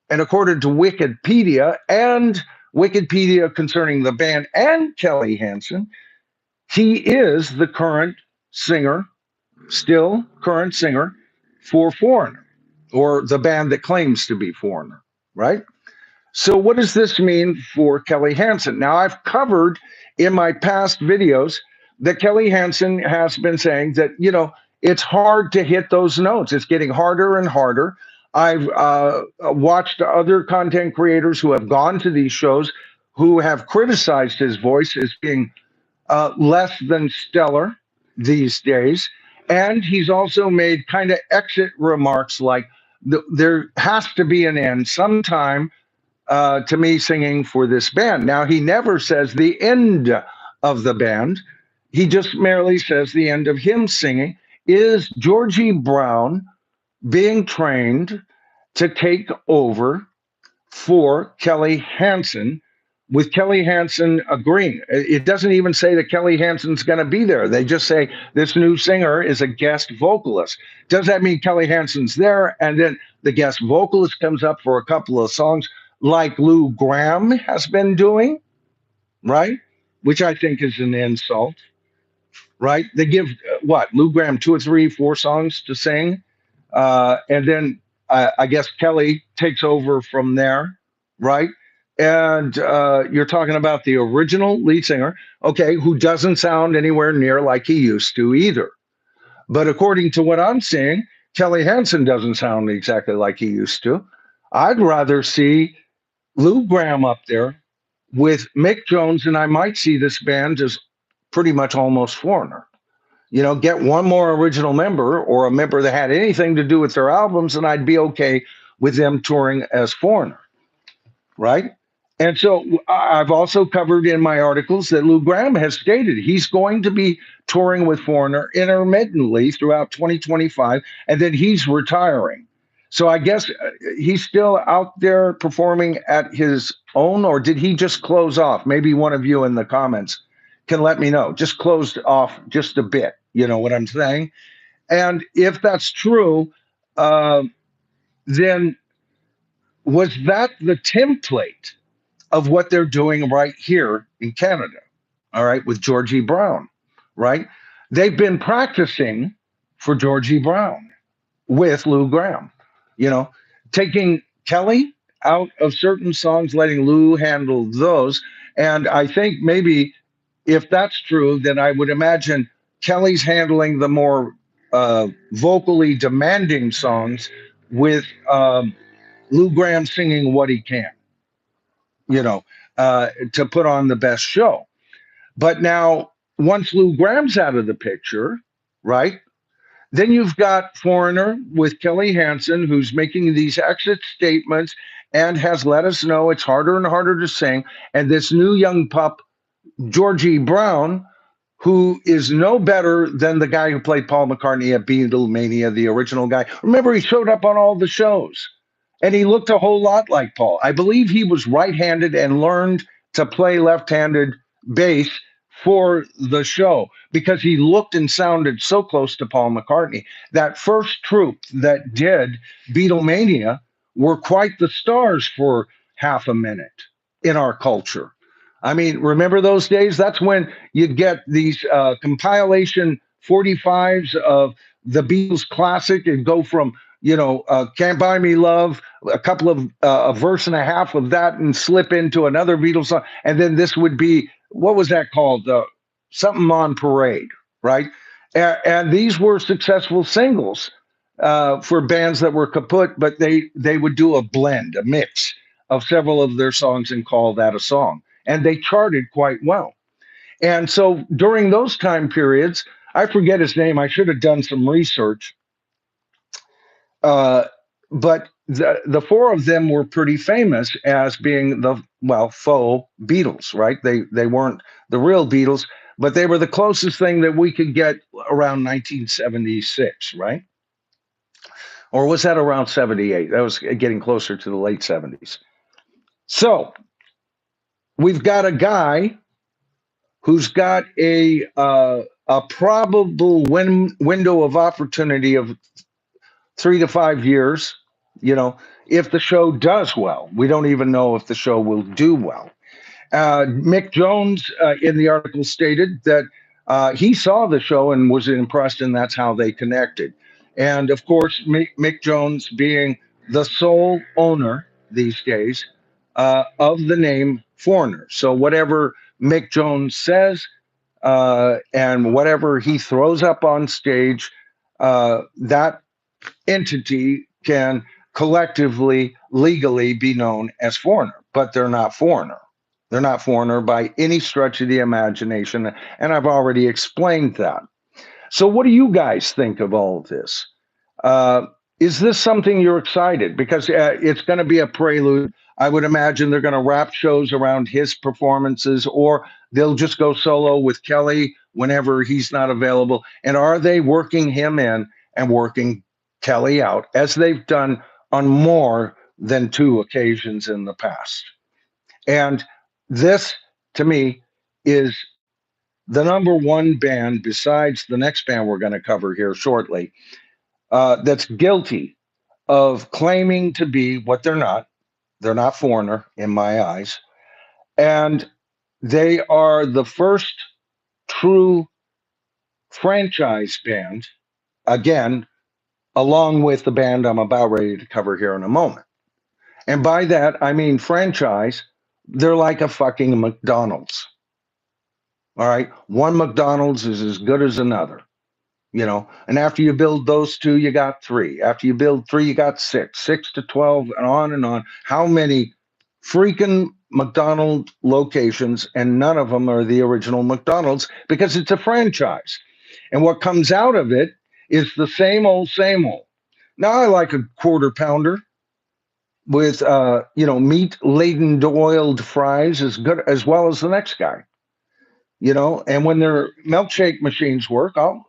and according to Wikipedia and Wikipedia concerning the band and Kelly Hansen, he is the current singer, still current singer for Foreigner, or the band that claims to be Foreigner, right? So, what does this mean for Kelly Hansen? Now, I've covered in my past videos that Kelly Hansen has been saying that, it's hard to hit those notes. It's getting harder and harder. I've watched other content creators who have gone to these shows who have criticized his voice as being less than stellar these days. And he's also made kind of exit remarks like, there has to be an end sometime to me singing for this band. Now, he never says the end of the band, he just merely says the end of him singing. Is Georgie Brown being trained to take over for Kelly Hansen, with Kelly Hansen agreeing? It doesn't even say that Kelly Hansen's going to be there. They just say this new singer is a guest vocalist. Does that mean Kelly Hansen's there and then the guest vocalist comes up for a couple of songs like Lou Graham has been doing, right? Which I think is an insult, right? They give what, Lou Graham, two or three, four songs to sing, and then I guess Kelly takes over from there, right? And you're talking about the original lead singer, okay, who doesn't sound anywhere near like he used to either. But according to what I'm seeing, Kelly Hansen doesn't sound exactly like he used to. I'd rather see Lou Graham up there with Mick Jones, and I might see this band as pretty much almost Foreigner. Get one more original member or a member that had anything to do with their albums, and I'd be okay with them touring as Foreigner, right? And so I've also covered in my articles that Lou Graham has stated he's going to be touring with Foreigner intermittently throughout 2025, and then he's retiring. So I guess he's still out there performing at his own, or did he just close off? Maybe one of you in the comments can let me know. Just closed off just a bit. You know what I'm saying? And if that's true, uh, then was that the template of what they're doing right here in Canada? All right, with Georgie Brown, right? They've been practicing for Georgie Brown with Lou Graham, you know, taking Kelly out of certain songs, letting Lou handle those. And I think maybe if that's true, then I would imagine Kelly's handling the more vocally demanding songs with Lou Graham singing what he can, you know, to put on the best show. But now, once Lou Graham's out of the picture, right? Then you've got Foreigner with Kelly Hansen, who's making these exit statements and has let us know it's harder and harder to sing. And this new young pup, Georgie Brown, who is no better than the guy who played Paul McCartney at Beatlemania, the original guy. Remember, he showed up on all the shows and he looked a whole lot like Paul. I believe he was right handed and learned to play left handed bass for the show because he looked and sounded so close to Paul McCartney. That first troupe that did Beatlemania were quite the stars for half a minute in our culture. I mean, remember those days? That's when you'd get these compilation 45s of the Beatles classic and go from, Can't Buy Me Love, a couple of a verse and a half of that and slip into another Beatles song. And then this would be, what was that called? Something on Parade, right? And these were successful singles for bands that were kaput, but they would do a blend, a mix of several of their songs and call that a song. And they charted quite well. And so during those time periods, I forget his name. I should have done some research. Uh, but the four of them were pretty famous as being the, well, faux Beatles, right? They weren't the real Beatles, but they were the closest thing that we could get around 1976, right? Or was that around 78? That was getting closer to the late 70s. So we've got a guy who's got a probable window of opportunity of 3 to 5 years. You know, if the show does well, we don't even know if the show will do well. Mick Jones in the article stated that he saw the show and was impressed, and that's how they connected. And of course, Mick Jones being the sole owner these days of the name Foreigner. So whatever Mick Jones says and whatever he throws up on stage, that entity can collectively, legally be known as Foreigner, but they're not Foreigner. They're not Foreigner by any stretch of the imagination. And I've already explained that. So, what do you guys think of all of this? Uh, is this something you're excited? Because it's going to be a prelude. I would imagine they're going to wrap shows around his performances, or they'll just go solo with Kelly whenever he's not available. And are they working him in and working Kelly out as they've done on more than two occasions in the past? And this, to me, is the number one band besides the next band we're going to cover here shortly that's guilty of claiming to be what they're not. They're not Foreigner in my eyes. And they are the first true franchise band, again, along with the band I'm about ready to cover here in a moment. And by that, I mean franchise, they're like a fucking McDonald's. All right. One McDonald's is as good as another. You know, and after you build those two, you got three. After you build three, you got six, 6 to 12, and on and on. How many freaking McDonald's locations, and none of them are the original McDonald's because it's a franchise. And what comes out of it is the same old, same old. Now I like a quarter pounder with meat laden oiled fries as good as well as the next guy. And when their milkshake machines work, I'll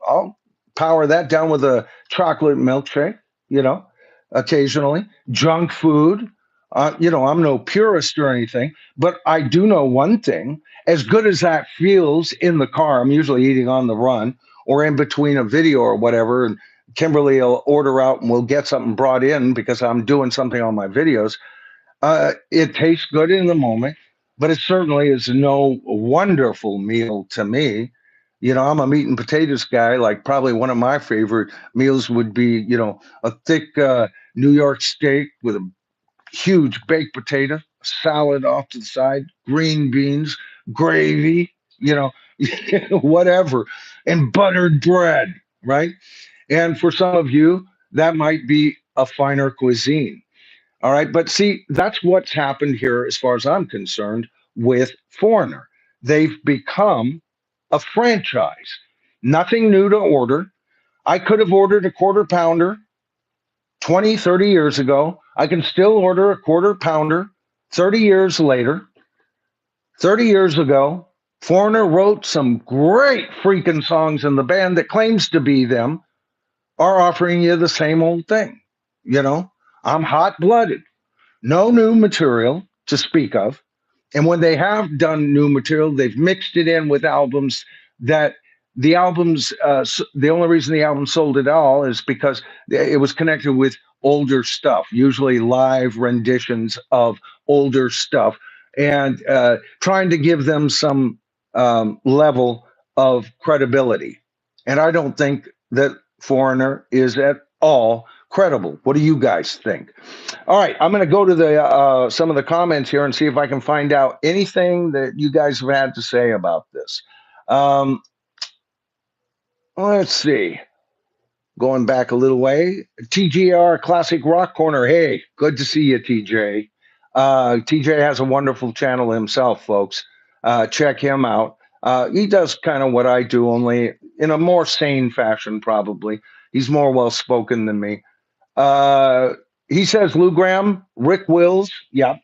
power that down with a chocolate milkshake, you know, occasionally. Junk food, I'm no purist or anything, but I do know one thing. As good as that feels in the car, I'm usually eating on the run or in between a video or whatever, and Kimberly will order out and we'll get something brought in because I'm doing something on my videos. It tastes good in the moment, but it certainly is no wonderful meal to me. I'm a meat and potatoes guy. Like probably one of my favorite meals would be, a thick New York steak with a huge baked potato, salad off to the side, green beans, gravy, you know, whatever, and buttered bread, right? And for some of you, that might be a finer cuisine. All right. But see, that's what's happened here, as far as I'm concerned, with Foreigner. They've become a franchise. Nothing new to order. I could have ordered a quarter pounder 20, 30 years ago. I can still order a quarter pounder 30 years later. 30 years ago, Foreigner wrote some great freaking songs, and the band that claims to be them are offering you the same old thing. I'm hot blooded. No new material to speak of. And when they have done new material, they've mixed it in with albums that the only reason the album sold at all is because it was connected with older stuff, usually live renditions of older stuff, and trying to give them some level of credibility. And I don't think that Foreigner is at all credible. What do you guys think? All right, I'm going to go to the some of the comments here and see if I can find out anything that you guys have had to say about this. Um, let's see. Going back a little way, TGR Classic Rock Corner. Hey, good to see you, TJ. TJ has a wonderful channel himself, folks. Check him out. He does kind of what I do, only in a more sane fashion, probably. He's more well spoken than me. Uh, he says Lou Graham, Rick Wills, yeah,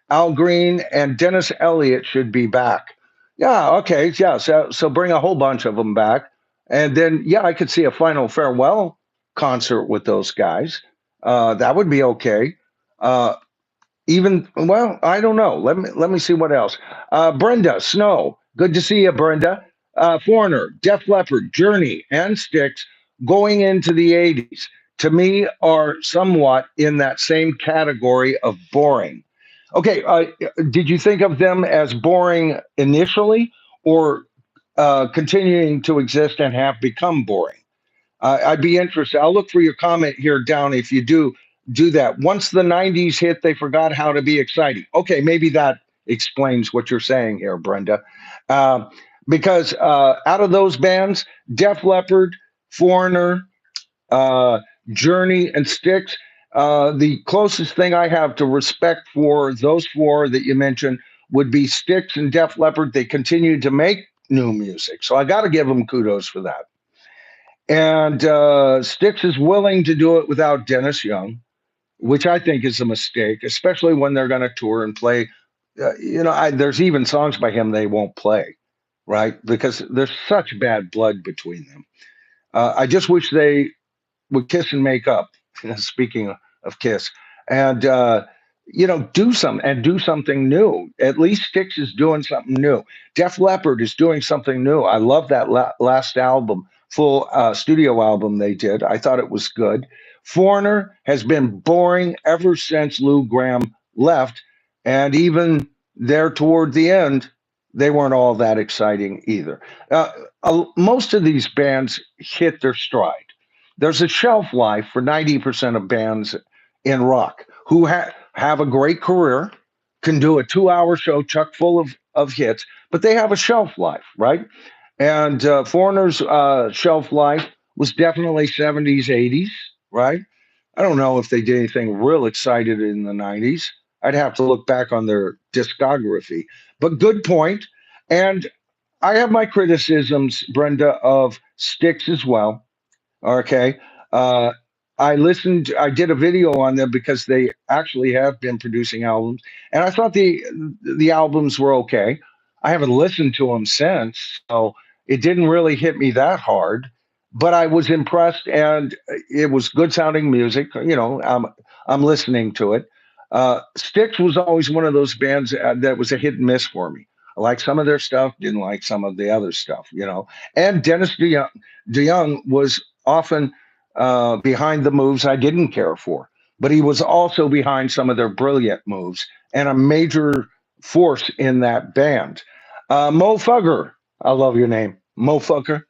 Al Green, and Dennis Elliott should be back. Yeah, okay, yeah. So bring a whole bunch of them back, and then yeah, I could see a final farewell concert with those guys. That would be okay. Uh, Even well, I don't know. Let me see what else. Brenda Snow, good to see you, Brenda. Foreigner, Def Leppard, Journey, and Styx going into the '80s to me are somewhat in that same category of boring. Okay, did you think of them as boring initially, or continuing to exist and have become boring? I'd be interested. I'll look for your comment here down if you do that. Once the '90s hit, they forgot how to be exciting. Okay, maybe that explains what you're saying here, Brenda. Uh, because out of those bands, Def Leppard, Foreigner, uh, Journey, and Styx, the closest thing I have to respect for those four that you mentioned would be Styx and Def Leppard. They continue to make new music, so I got to give them kudos for that. And Styx is willing to do it without Dennis Young, which I think is a mistake, especially when they're going to tour and play. There's even songs by him they won't play, right? Because there's such bad blood between them. I just wish they would kiss and make up. Speaking of Kiss, and do something new. At least Styx is doing something new. Def Leppard is doing something new. I love that last album, full studio album they did. I thought it was good. Foreigner has been boring ever since Lou Graham left, and even there toward the end, they weren't all that exciting either. Most of these bands hit their stride. There's a shelf life for 90% of bands in rock who have a great career, can do a 2 hour show chock full of hits, but they have a shelf life, right? And Foreigner's shelf life was definitely '70s, '80s, right? I don't know if they did anything real excited in the '90s. I'd have to look back on their discography. But good point. And I have my criticisms, Brenda, of Styx as well. Okay. Uh, I did a video on them because they actually have been producing albums, and I thought the albums were okay. I haven't listened to them since, so it didn't really hit me that hard. But I was impressed, and it was good sounding music. I'm listening to it. Styx was always one of those bands that was a hit and miss for me. I liked some of their stuff, didn't like some of the other stuff. And Dennis DeYoung was often behind the moves I didn't care for, but he was also behind some of their brilliant moves and a major force in that band. Mo Fugger, I love your name, Mo Fugger.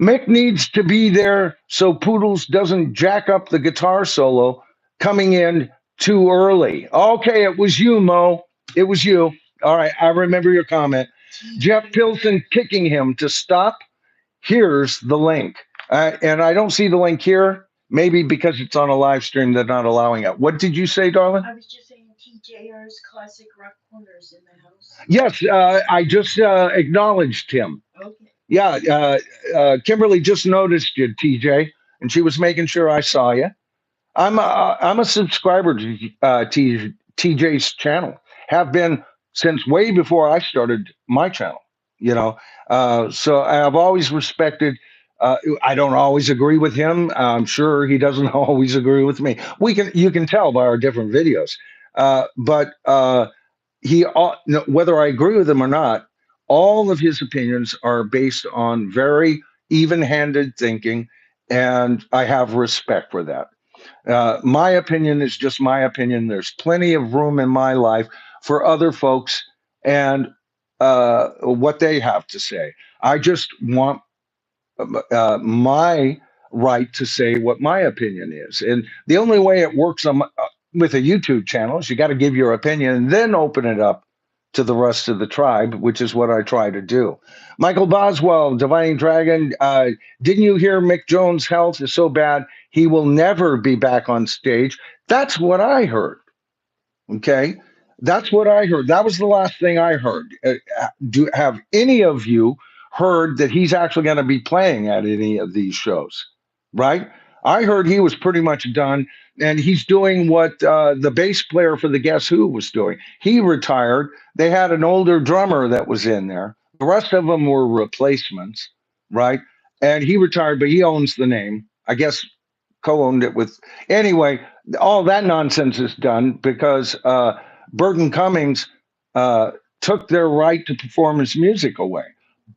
Mick needs to be there so Poodles doesn't jack up the guitar solo coming in too early. Okay, it was you, Mo. It was you. All right, I remember your comment. Jeff Pilson kicking him to stop. Here's the link. And I don't see the link here. Maybe because it's on a live stream, they're not allowing it. What did you say, darling? I was just saying TJR's Classic Rock Corners in the house. Yes, I just acknowledged him. Okay. Yeah, Kimberly just noticed you, TJ, and she was making sure I saw you. I'm a subscriber to TJ's channel. Have been since way before I started my channel. So I've always respected. I don't always agree with him. I'm sure he doesn't always agree with me. You can tell by our different videos. But whether I agree with him or not, all of his opinions are based on very even-handed thinking, and I have respect for that. My opinion is just my opinion. There's plenty of room in my life for other folks and what they have to say. I just want my right to say what my opinion is. And the only way it works with a YouTube channel is you got to give your opinion and then open it up to the rest of the tribe, which is what I try to do. Michael Boswell, Divine Dragon, didn't you hear Mick Jones' health is so bad he will never be back on stage? That's what I heard. Okay. That's what I heard. That was the last thing I heard. Do have any of you heard that he's actually going to be playing at any of these shows? Right? I heard he was pretty much done, and he's doing what the bass player for the Guess Who was doing. He retired. They had an older drummer that was in there. The rest of them were replacements, right? And he retired, but he owns the name. I guess co-owned it with. Anyway, all that nonsense is done because Burton Cummings uh, took their right to perform his music away.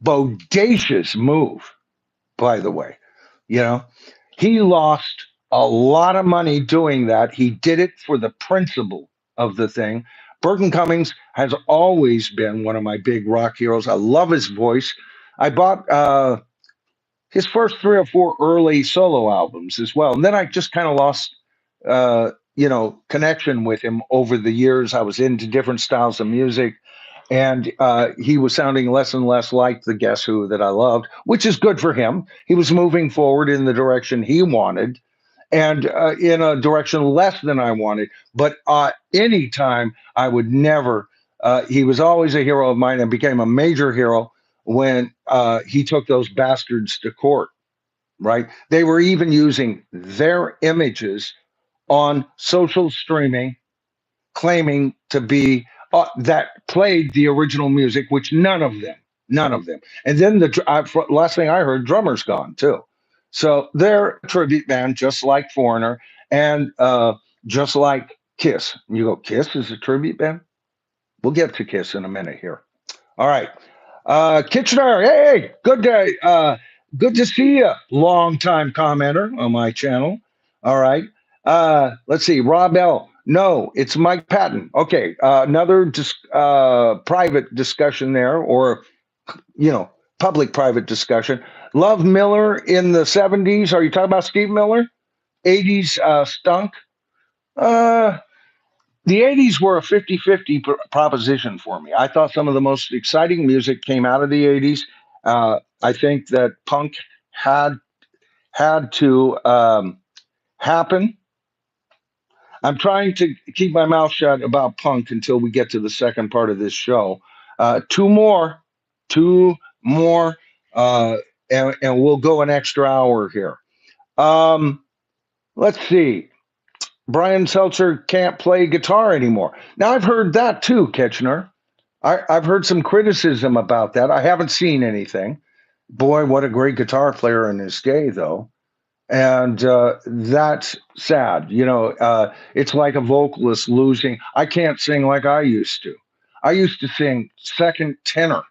Bodacious move, by the way. You know, he lost a lot of money doing that. He did it for the principle of the thing. Burton Cummings has always been one of my big rock heroes. I love his voice. I bought his first three or four early solo albums as well. And then I just kind of lost, connection with him over the years. I was into different styles of music, and he was sounding less and less like the Guess Who that I loved, which is good for him. He was moving forward in the direction he wanted, and in a direction less than I wanted. But anytime I would never. He was always a hero of mine and became a major hero when he took those bastards to court. Right? They were even using their images on social streaming, claiming to be that played the original music, which none of them. And then last thing I heard, drummer's gone too. So they're a tribute band, just like Foreigner, and just like Kiss. You go, Kiss is a tribute band? We'll get to Kiss in a minute here. All right. Kitchener, hey, good day. Good to see you. Long time commenter on my channel. All right. Let's see. Rob L. No, it's Mike Patton. Okay. Another private discussion there, or, you know, public private discussion. Love Miller in the 70s. Are you talking about Steve Miller? 80s stunk. Uh, the 80s were a 50-50 proposition for me. I thought some of the most exciting music came out of the 80s. I think that punk had to happen. I'm trying to keep my mouth shut about punk until we get to the second part of this show. Two more, two more, uh, and we'll go an extra hour here. Um, let's see. Brian Seltzer can't play guitar anymore. Now, I've heard that too, Kitchener. I've heard some criticism about that. I haven't seen anything. Boy, what a great guitar player in his day, though. And that's sad. It's like a vocalist losing. I can't sing like I used to. I used to sing second tenor.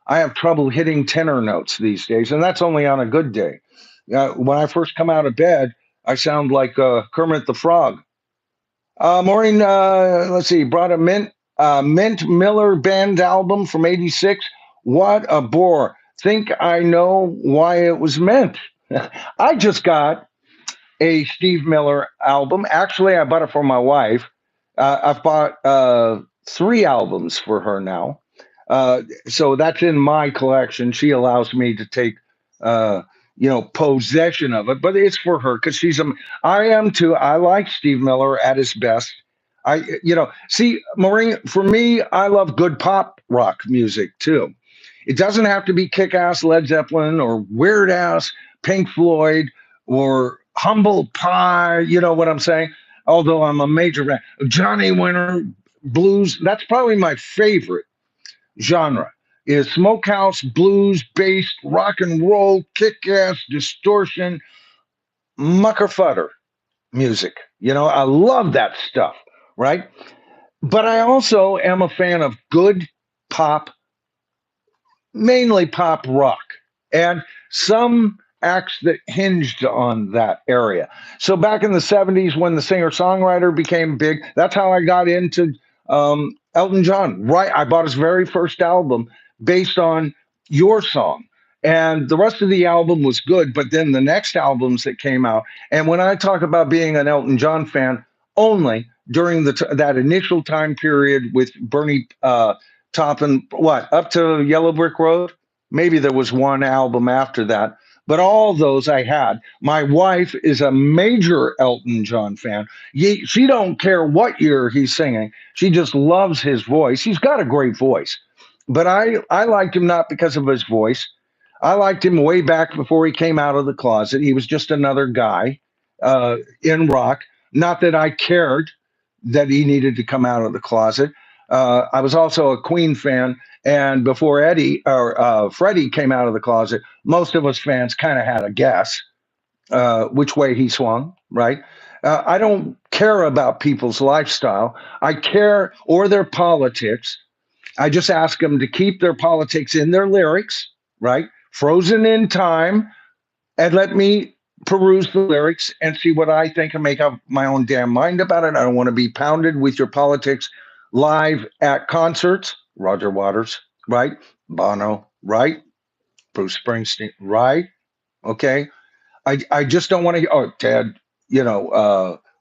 I have trouble hitting tenor notes these days, and that's only on a good day. When I first come out of bed, I sound like Kermit the Frog. Maureen, let's see, brought a Mint Miller band album from '86. What a bore. Think I know why it was meant. I just got a Steve Miller album. Actually, I bought it for my wife. I've bought three albums for her now. So that's in my collection. She allows me to take, possession of it, but it's for her because I am too. I like Steve Miller at his best. See, Maureen, for me, I love good pop rock music too. It doesn't have to be kick ass Led Zeppelin or weird ass Pink Floyd or humble pie. You know what I'm saying? Although I'm a major fan. Johnny Winter blues, that's probably my favorite genre is smokehouse blues based rock and roll kick-ass distortion muckerfutter music. I love that stuff, right? But I also am a fan of good pop, mainly pop rock, and some acts that hinged on that area. So back in the 70s, when the singer songwriter became big, that's how I got into Elton John. Right. I bought his very first album based on Your Song. And the rest of the album was good, but then the next albums that came out, and when I talk about being an Elton John fan, only during that initial time period with Bernie Taupin, what up to Yellow Brick Road? Maybe there was one album after that, but all those I had. My wife is a major Elton John fan. She don't care what year he's singing. She just loves his voice. He's got a great voice, but I liked him not because of his voice. I liked him way back before he came out of the closet. He was just another guy in rock. Not that I cared that he needed to come out of the closet. I was also a Queen fan, and before Eddie or Freddie came out of the closet, most of us fans kind of had a guess which way he swung. right? I don't care about people's lifestyle. I care or their politics. I just ask them to keep their politics in their lyrics, right? Frozen in time, and let me peruse the lyrics and see what I think and make up my own damn mind about it. I don't want to be pounded with your politics live at concerts. Roger Waters, right? Bono, right? Bruce Springsteen, right? Okay. I just don't want to. Oh, Ted,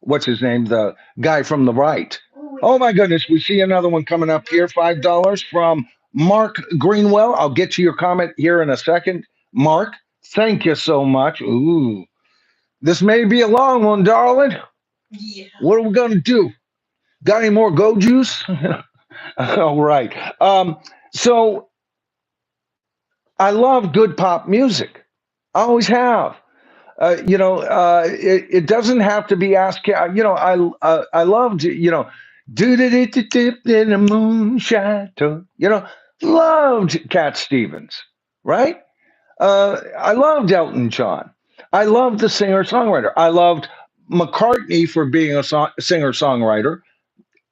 what's his name? The guy from the right. Oh my goodness, we see another one coming up here. $5 from Mark Greenwell. I'll get to your comment here in a second. Mark, thank you so much. Ooh, this may be a long one, darling. Yeah. What are we gonna do? Got any more go juice? All right. So I love good pop music. I always have. It doesn't have to be asked. I loved, do it in the moonshine. Loved Cat Stevens, right? I loved Elton John. I loved the singer songwriter. I loved McCartney for being a singer songwriter,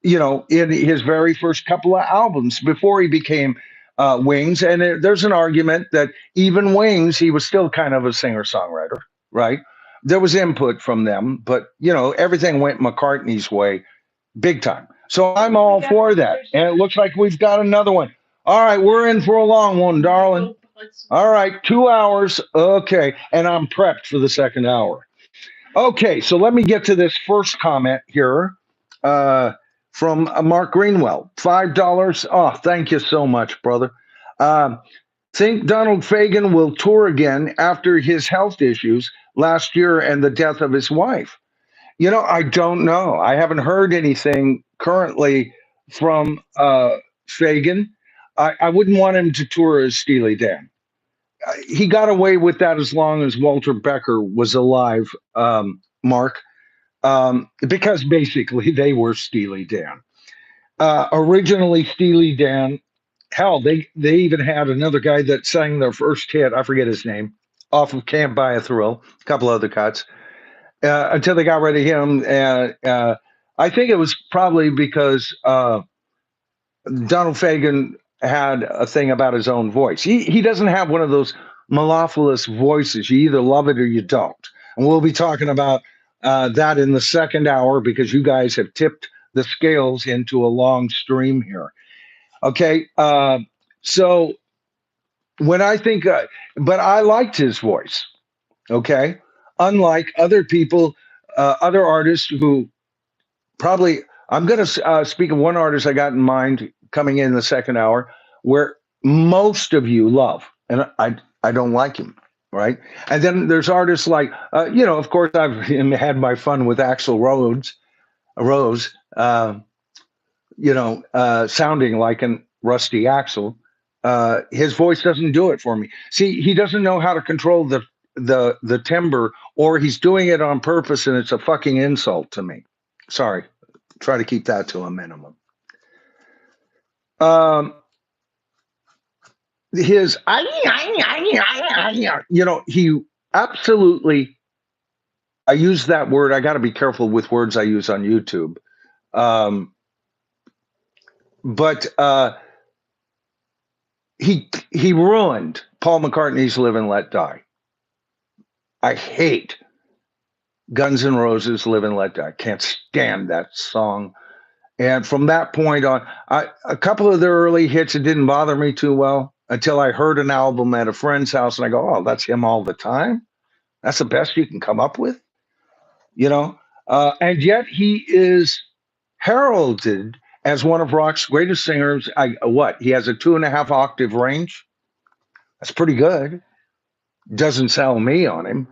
in his very first couple of albums before he became Wings. And there's an argument that even Wings, he was still kind of a singer songwriter, right? There was input from them, but everything went McCartney's way big time. So I'm all for that. And it looks like we've got another one. All right, we're in for a long one, darling. All right, 2 hours. Okay. And I'm prepped for the second hour. Okay, so let me get to this first comment here uh, from Mark Greenwell. $5. Oh, thank you so much, brother. Um, think Donald Fagen will tour again after his health issues last year and the death of his wife? I don't know. I haven't heard anything currently from Fagan. I wouldn't want him to tour as Steely Dan. He got away with that as long as Walter Becker was alive, Mark, because basically they were Steely Dan. Originally, Steely Dan, hell, they even had another guy that sang their first hit. I forget his name, off of "Can't Buy a Thrill." A couple other cuts until they got rid of him. And I think it was probably because Donald Fagen had a thing about his own voice. He doesn't have one of those mellifluous voices. You either love it or you don't. And we'll be talking about that in the second hour because you guys have tipped the scales into a long stream here. Okay. So when I think, but I liked his voice. Okay. Unlike other people, other artists who probably, I'm going to speak of one artist I got in mind coming in the second hour where most of you love, and I don't like him. Right. And then there's artists like, of course, I've had my fun with Axl Rose, sounding like an rusty Axl. His voice doesn't do it for me. See, he doesn't know how to control the timbre, or he's doing it on purpose, and it's a fucking insult to me. Sorry, try to keep that to a minimum. His, he absolutely. I use that word. I got to be careful with words I use on YouTube. But he ruined Paul McCartney's "Live and Let Die." I hate Guns N' Roses' "Live and Let Die." Can't stand that song. And from that point on, a couple of their early hits, it didn't bother me too well until I heard an album at a friend's house, and I go, "Oh, that's him all the time. That's the best you can come up with," And yet he is heralded as one of rock's greatest singers. He has a 2.5 octave range. That's pretty good. Doesn't sell me on him,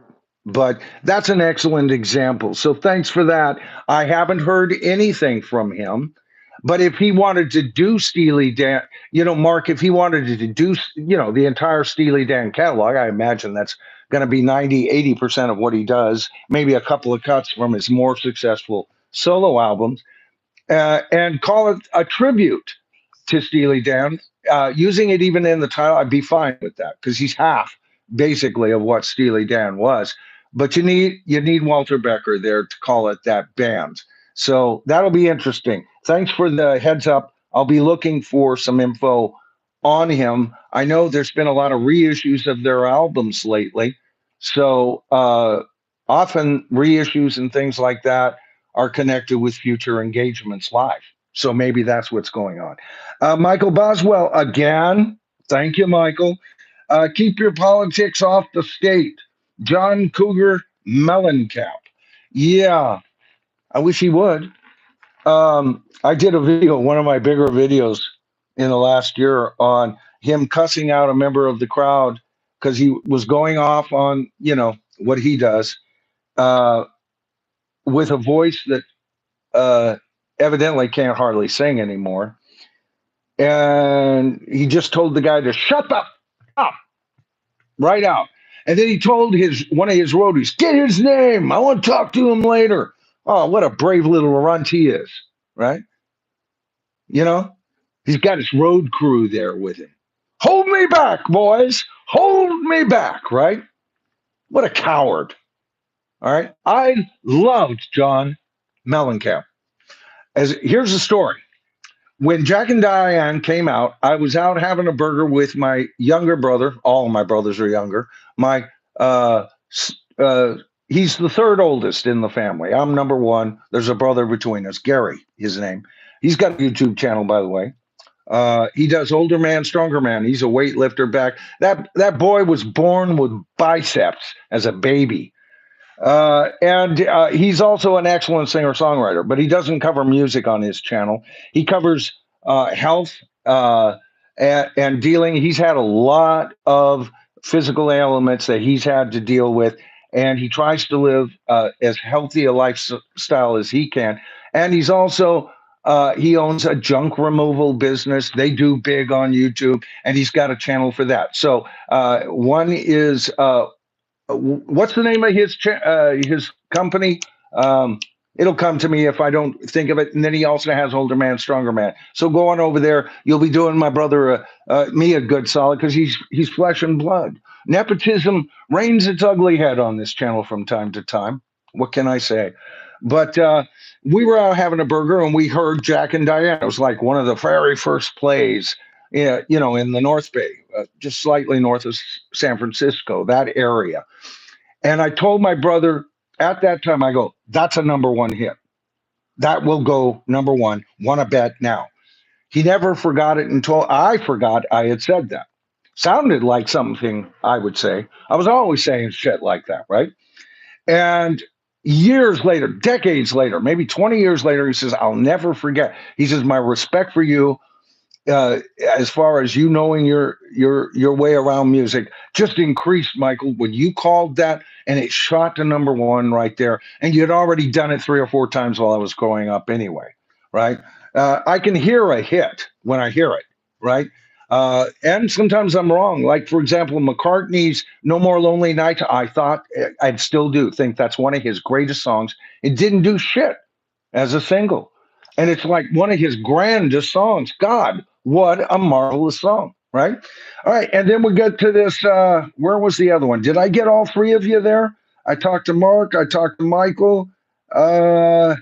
but that's an excellent example. So thanks for that. I haven't heard anything from him, but if he wanted to do Steely Dan, Mark, if he wanted to do, the entire Steely Dan catalog, I imagine that's going to be 90, 80% of what he does, maybe a couple of cuts from his more successful solo albums, and call it a tribute to Steely Dan. Using it even in the title, I'd be fine with that because he's half basically of what Steely Dan was. but you need Walter Becker there to call it that band. So that'll be interesting. Thanks for the heads up. I'll be looking for some info on him. I know there's been a lot of reissues of their albums lately. So often reissues and things like that are connected with future engagements live. So maybe that's what's going on. Michael Boswell, again, thank you, Michael. Keep your politics off the state. John Cougar Mellencamp. Yeah, I wish he would. I did a video, one of my bigger videos in the last year on him cussing out a member of the crowd because he was going off on, what he does uh, with a voice that uh, evidently can't hardly sing anymore. And he just told the guy to shut up right out. And then he told his one of his roadies, get his name. I want to talk to him later. Oh, what a brave little runt he is, right? You know, he's got his road crew there with him. Hold me back, boys. Hold me back, right? What a coward. All right. I loved John Mellencamp. As here's the story. When Jack and Diane came out, I was out having a burger with my younger brother. All of my brothers are younger. My he's the third oldest in the family. I'm number one. There's a brother between us, Gary, his name. He's got a YouTube channel, by the way. He does older man, stronger man. He's a weightlifter back. That boy was born with biceps as a baby. And he's also an excellent singer songwriter, but he doesn't cover music on his channel. He covers health and dealing. He's had a lot of physical ailments that he's had to deal with, and he tries to live as healthy a lifestyle as he can. And he's also he owns a junk removal business. They do big on YouTube, and he's got a channel for that. So one is what's the name of his company? Um, it'll come to me if I don't think of it. And then he also has Older Man, Stronger Man. So go on over there. You'll be doing my brother me a good solid because he's flesh and blood. Nepotism reigns its ugly head on this channel from time to time. What can I say? But we were out having a burger and we heard Jack and Diane. It was like one of the very first plays, yeah, in the North Bay, just slightly north of San Francisco, that area. And I told my brother at that time, I go, that's a number one hit. That will go number one. Want to bet now? He never forgot it until I forgot I had said that. Sounded like something I would say. I was always saying shit like that, right? And years later, decades later, maybe 20 years later, he says, I'll never forget. He says, my respect for you uh, as far as you knowing your way around music just increased, Michael, when you called that and it shot to number one right there, and you had already done it 3 or 4 times while I was growing up anyway, right? I can hear a hit when I hear it, right? And sometimes I'm wrong. Like for example, McCartney's "No More Lonely Nights." I thought I'd still do think that's one of his greatest songs. It didn't do shit as a single. And it's like one of his grandest songs. God, what a marvelous song, right? All right. And then we get to this. Where was the other one? Did I get all three of you there? I talked to Mark, I talked to Michael, uh,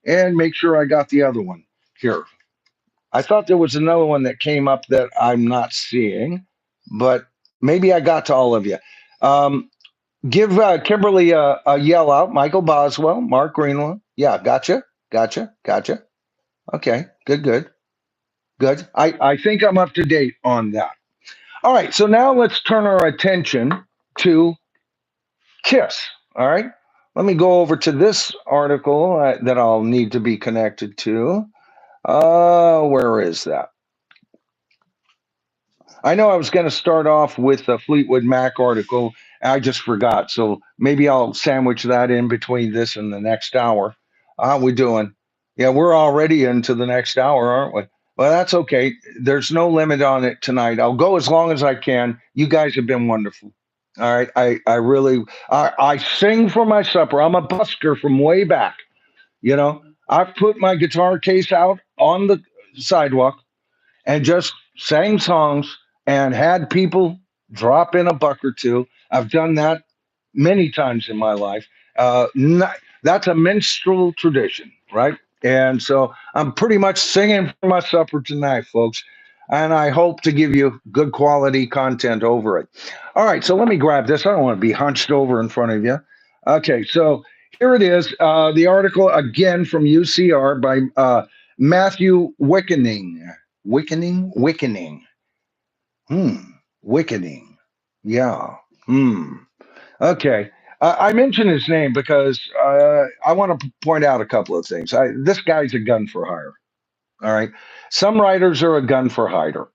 and make sure I got the other one here. I thought there was another one that came up that I'm not seeing, but maybe I got to all of you. Um, Give Kimberly a yell out. Michael Boswell, Mark Greenlaw. Yeah, gotcha. Okay, good, good. I think I'm up to date on that. All right, so now let's turn our attention to KISS. All right, let me go over to this article that I'll need to be connected to. Where is that? I know I was going to start off with a Fleetwood Mac article. I just forgot. So maybe I'll sandwich that in between this and the next hour. How we doing? Yeah, we're already into the next hour, aren't we? Well, that's okay. There's no limit on it tonight. I'll go as long as I can. You guys have been wonderful. All right. I really, I sing for my supper. I'm a busker from way back. I've put my guitar case out on the sidewalk and just sang songs and had people drop in a buck or two. I've done that many times in my life. That's a minstrel tradition, right? And so I'm pretty much singing for my supper tonight, folks. And I hope to give you good quality content over it. All right, so let me grab this. I don't want to be hunched over in front of you. Okay, so here it is. The article again from UCR by Matthew Wickening. Wickening. Hmm. Wickening. Yeah. Hmm. Okay. I mention his name because I want to point out a couple of things. This guy's a gun for hire. All right. Some writers are a gun for hire.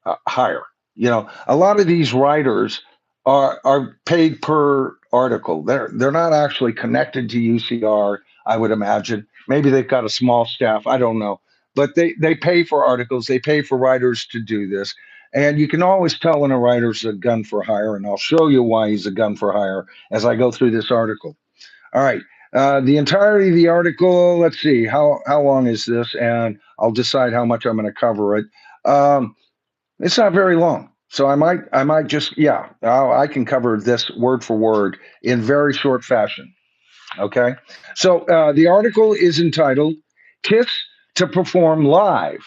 A lot of these writers are paid per article. They're not actually connected to UCR, I would imagine. Maybe they've got a small staff. I don't know. But they pay for articles. They pay for writers to do this. And you can always tell when a writer's a gun for hire, and I'll show you why he's a gun for hire as I go through this article. All right. The entirety of the article, let's see, how long is this? And I'll decide how much I'm going to cover it. It's not very long. So I might just, yeah, I can cover this word for word in very short fashion. Okay. So the article is entitled Kiss to Perform Live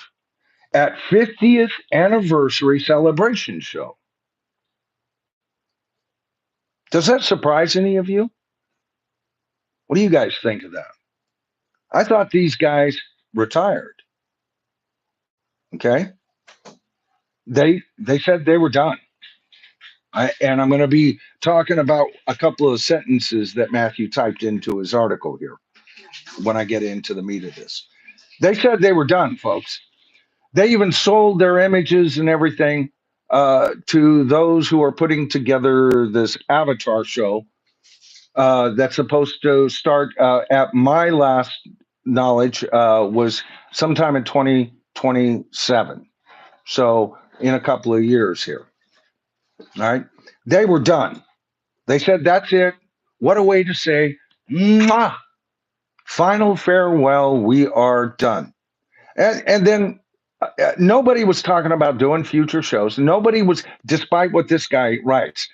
at 50th Anniversary Celebration Show. Does that surprise any of you? What do you guys think of that? I thought these guys retired. Okay. They said they were done. And I'm going to be talking about a couple of sentences that Matthew typed into his article here when I get into the meat of this. They said they were done, folks. They even sold their images and everything to those who are putting together this Avatar show that's supposed to start at my last knowledge was sometime in 2027. So in a couple of years here. All right. They were done. They said, that's it. What a way to say, mwah, final farewell. We are done. And then nobody was talking about doing future shows. Nobody was, despite what this guy writes.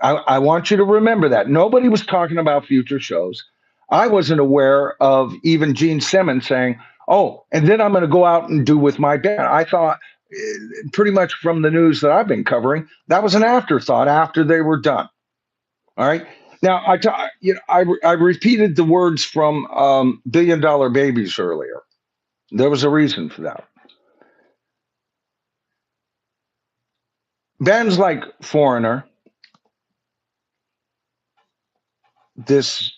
I want you to remember that. Nobody was talking about future shows. I wasn't aware of even Gene Simmons saying, oh, and then I'm going to go out and do with my band. I thought pretty much from the news that I've been covering, that was an afterthought after they were done. All right. Now, I repeated the words from Billion Dollar Babies earlier. There was a reason for that. Bands like Foreigner, this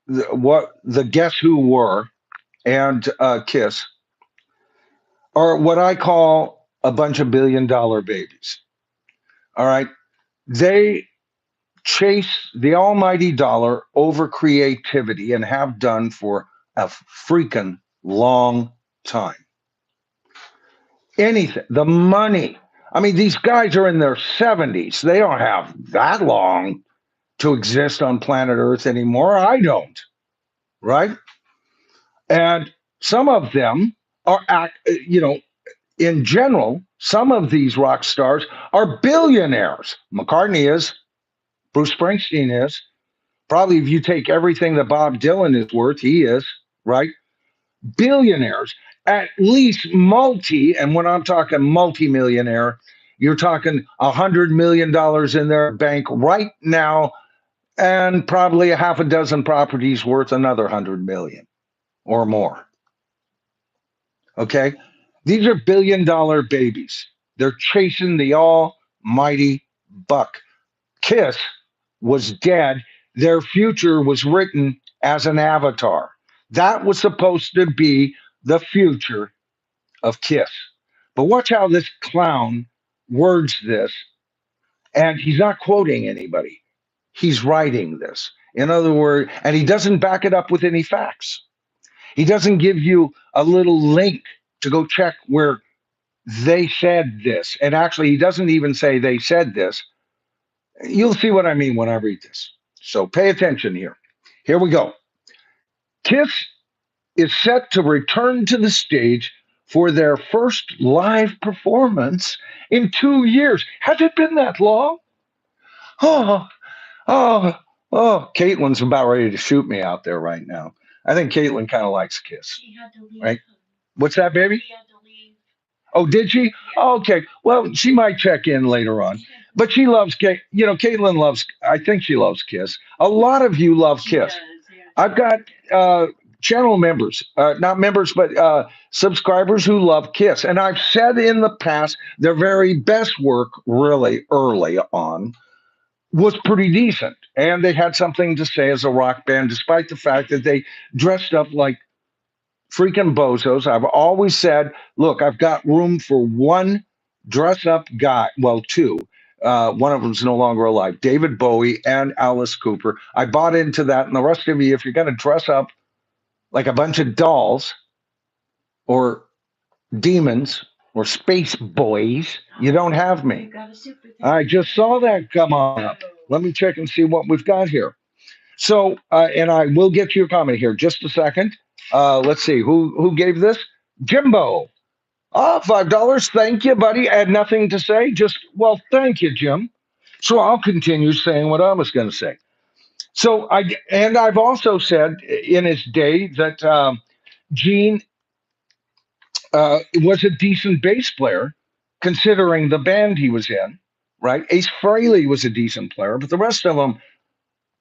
what the Guess Who were, and Kiss are what I call a bunch of billion-dollar babies. All right, they chase the almighty dollar over creativity and have done for a freaking long time. Anything, the money. I mean, these guys are in their 70s. They don't have that long to exist on planet Earth anymore. I don't, right? And some of them are, in general, some of these rock stars are billionaires. McCartney is, Bruce Springsteen is. Probably if you take everything that Bob Dylan is worth, he is, right? Billionaires, at least and when I'm talking multi-millionaire, you're talking $100 million in their bank right now, and probably a half a dozen properties worth another 100 million or more. Okay, these are billion-dollar babies. They're chasing the almighty buck. Kiss was dead. Their future was written as an avatar. That was supposed to be the future of Kiss. But watch how this clown words this, and he's not quoting anybody. He's writing this. In other words, and he doesn't back it up with any facts. He doesn't give you a little link to go check where they said this. And actually, he doesn't even say they said this. You'll see what I mean when I read this. So pay attention here. Here we go. Kiss is set to return to the stage for their first live performance in 2 years. Has it been that long? Oh, oh. Oh, Caitlin's about ready to shoot me out there right now. I think Caitlin kind of likes Kiss, She had to leave. right? What's that, baby? She had to leave. Oh, did she? Yeah. Oh, okay. Well, she might check in later on. But she loves Kate. You know, Caitlin loves, I think she loves Kiss. A lot of you love She Kiss. does, yeah. I've got channel members, not members, but subscribers who love Kiss. And I've said in the past, their very best work, really early on, was pretty decent. And they had something to say as a rock band, despite the fact that they dressed up like freaking bozos. I've always said, look, I've got room for one dress up guy, well, two. One of them's no longer alive, David Bowie and Alice Cooper. I bought into that. And the rest of you, if you're going to dress up like a bunch of dolls or demons or space boys, you don't have You me. got a super thing. I just saw that come on up. Let me check and see what we've got here. So, and I will get to your comment here just a second. Let's see who gave this. Jimbo. $5. Thank you, buddy. I had nothing to say. Just well, thank you, Jim. So I'll continue saying what I was going to say. So I've also said in his day that Gene was a decent bass player, considering the band he was in. Right, Ace Frehley was a decent player, but the rest of them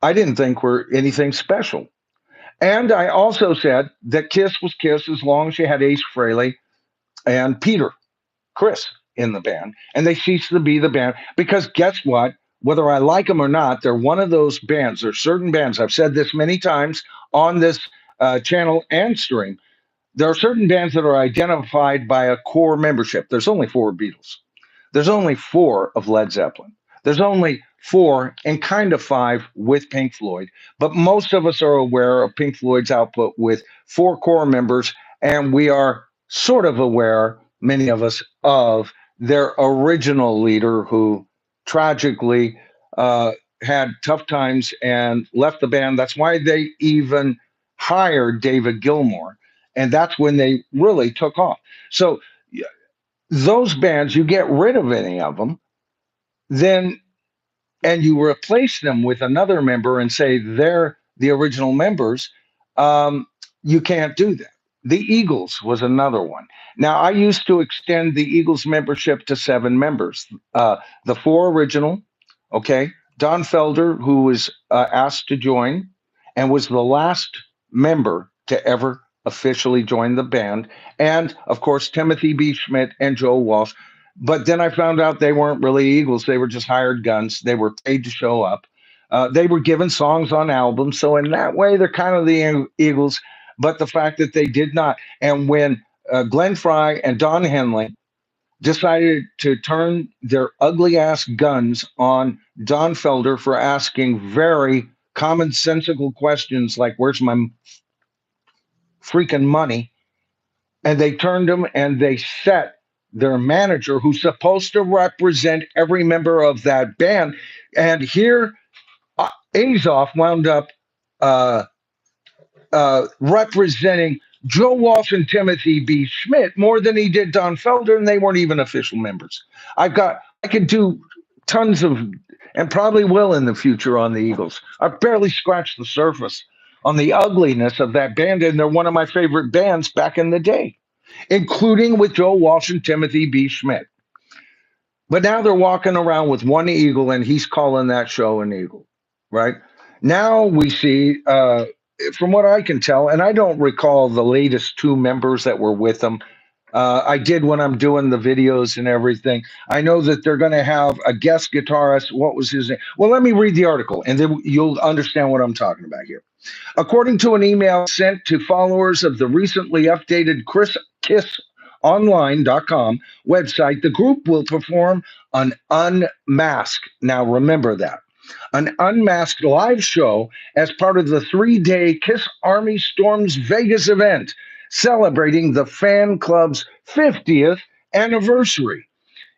I didn't think were anything special. And I also said that Kiss was Kiss as long as you had Ace Frehley and Chris in the band, and they ceased to be the band because guess what? Whether I like them or not, they're one of those bands. There's certain bands. I've said this many times on this channel and stream. There are certain bands that are identified by a core membership. There's only four Beatles. There's only four of Led Zeppelin. There's only four and kind of five with Pink Floyd. But most of us are aware of Pink Floyd's output with four core members, and we are sort of aware, many of us, of their original leader who tragically uh, had tough times and left the band. That's why they even hired David Gilmour. And that's when they really took off. So those bands, you get rid of any of them, then and you replace them with another member and say they're the original members, um, you can't do that. The Eagles was another one. Now, I used to extend the Eagles membership to seven members. The four original, okay, Don Felder, who was asked to join and was the last member to ever officially join the band, and of course, Timothy B. Schmidt and Joe Walsh. But then I found out they weren't really Eagles. They were just hired guns. They were paid to show up. They were given songs on albums. So, in that way, they're kind of the Eagles. But the fact that they did not. And when Glenn Fry and Don Henley decided to turn their ugly ass guns on Don Felder for asking very commonsensical questions like, where's my freaking money? And they turned him and they set their manager, who's supposed to represent every member of that band. And here, Azoff wound up uh, representing Joe Walsh and Timothy B. Schmidt more than he did Don Felder, and they weren't even official members. I could do tons of, and probably will in the future on the Eagles. I've barely scratched the surface on the ugliness of that band, and they're one of my favorite bands back in the day, including with Joe Walsh and Timothy B. Schmidt. But now they're walking around with one eagle, and he's calling that show an eagle, right? Now we see, from what I can tell, and I don't recall the latest two members that were with them. I did when I'm doing the videos and everything. I know that they're going to have a guest guitarist. What was his name? Well, let me read the article, and then you'll understand what I'm talking about here. According to an email sent to followers of the recently updated KissOnline.com website, the group will perform an unmasked. Now, remember that. An unmasked live show as part of the 3 day Kiss Army Storms Vegas event, celebrating the fan club's 50th anniversary.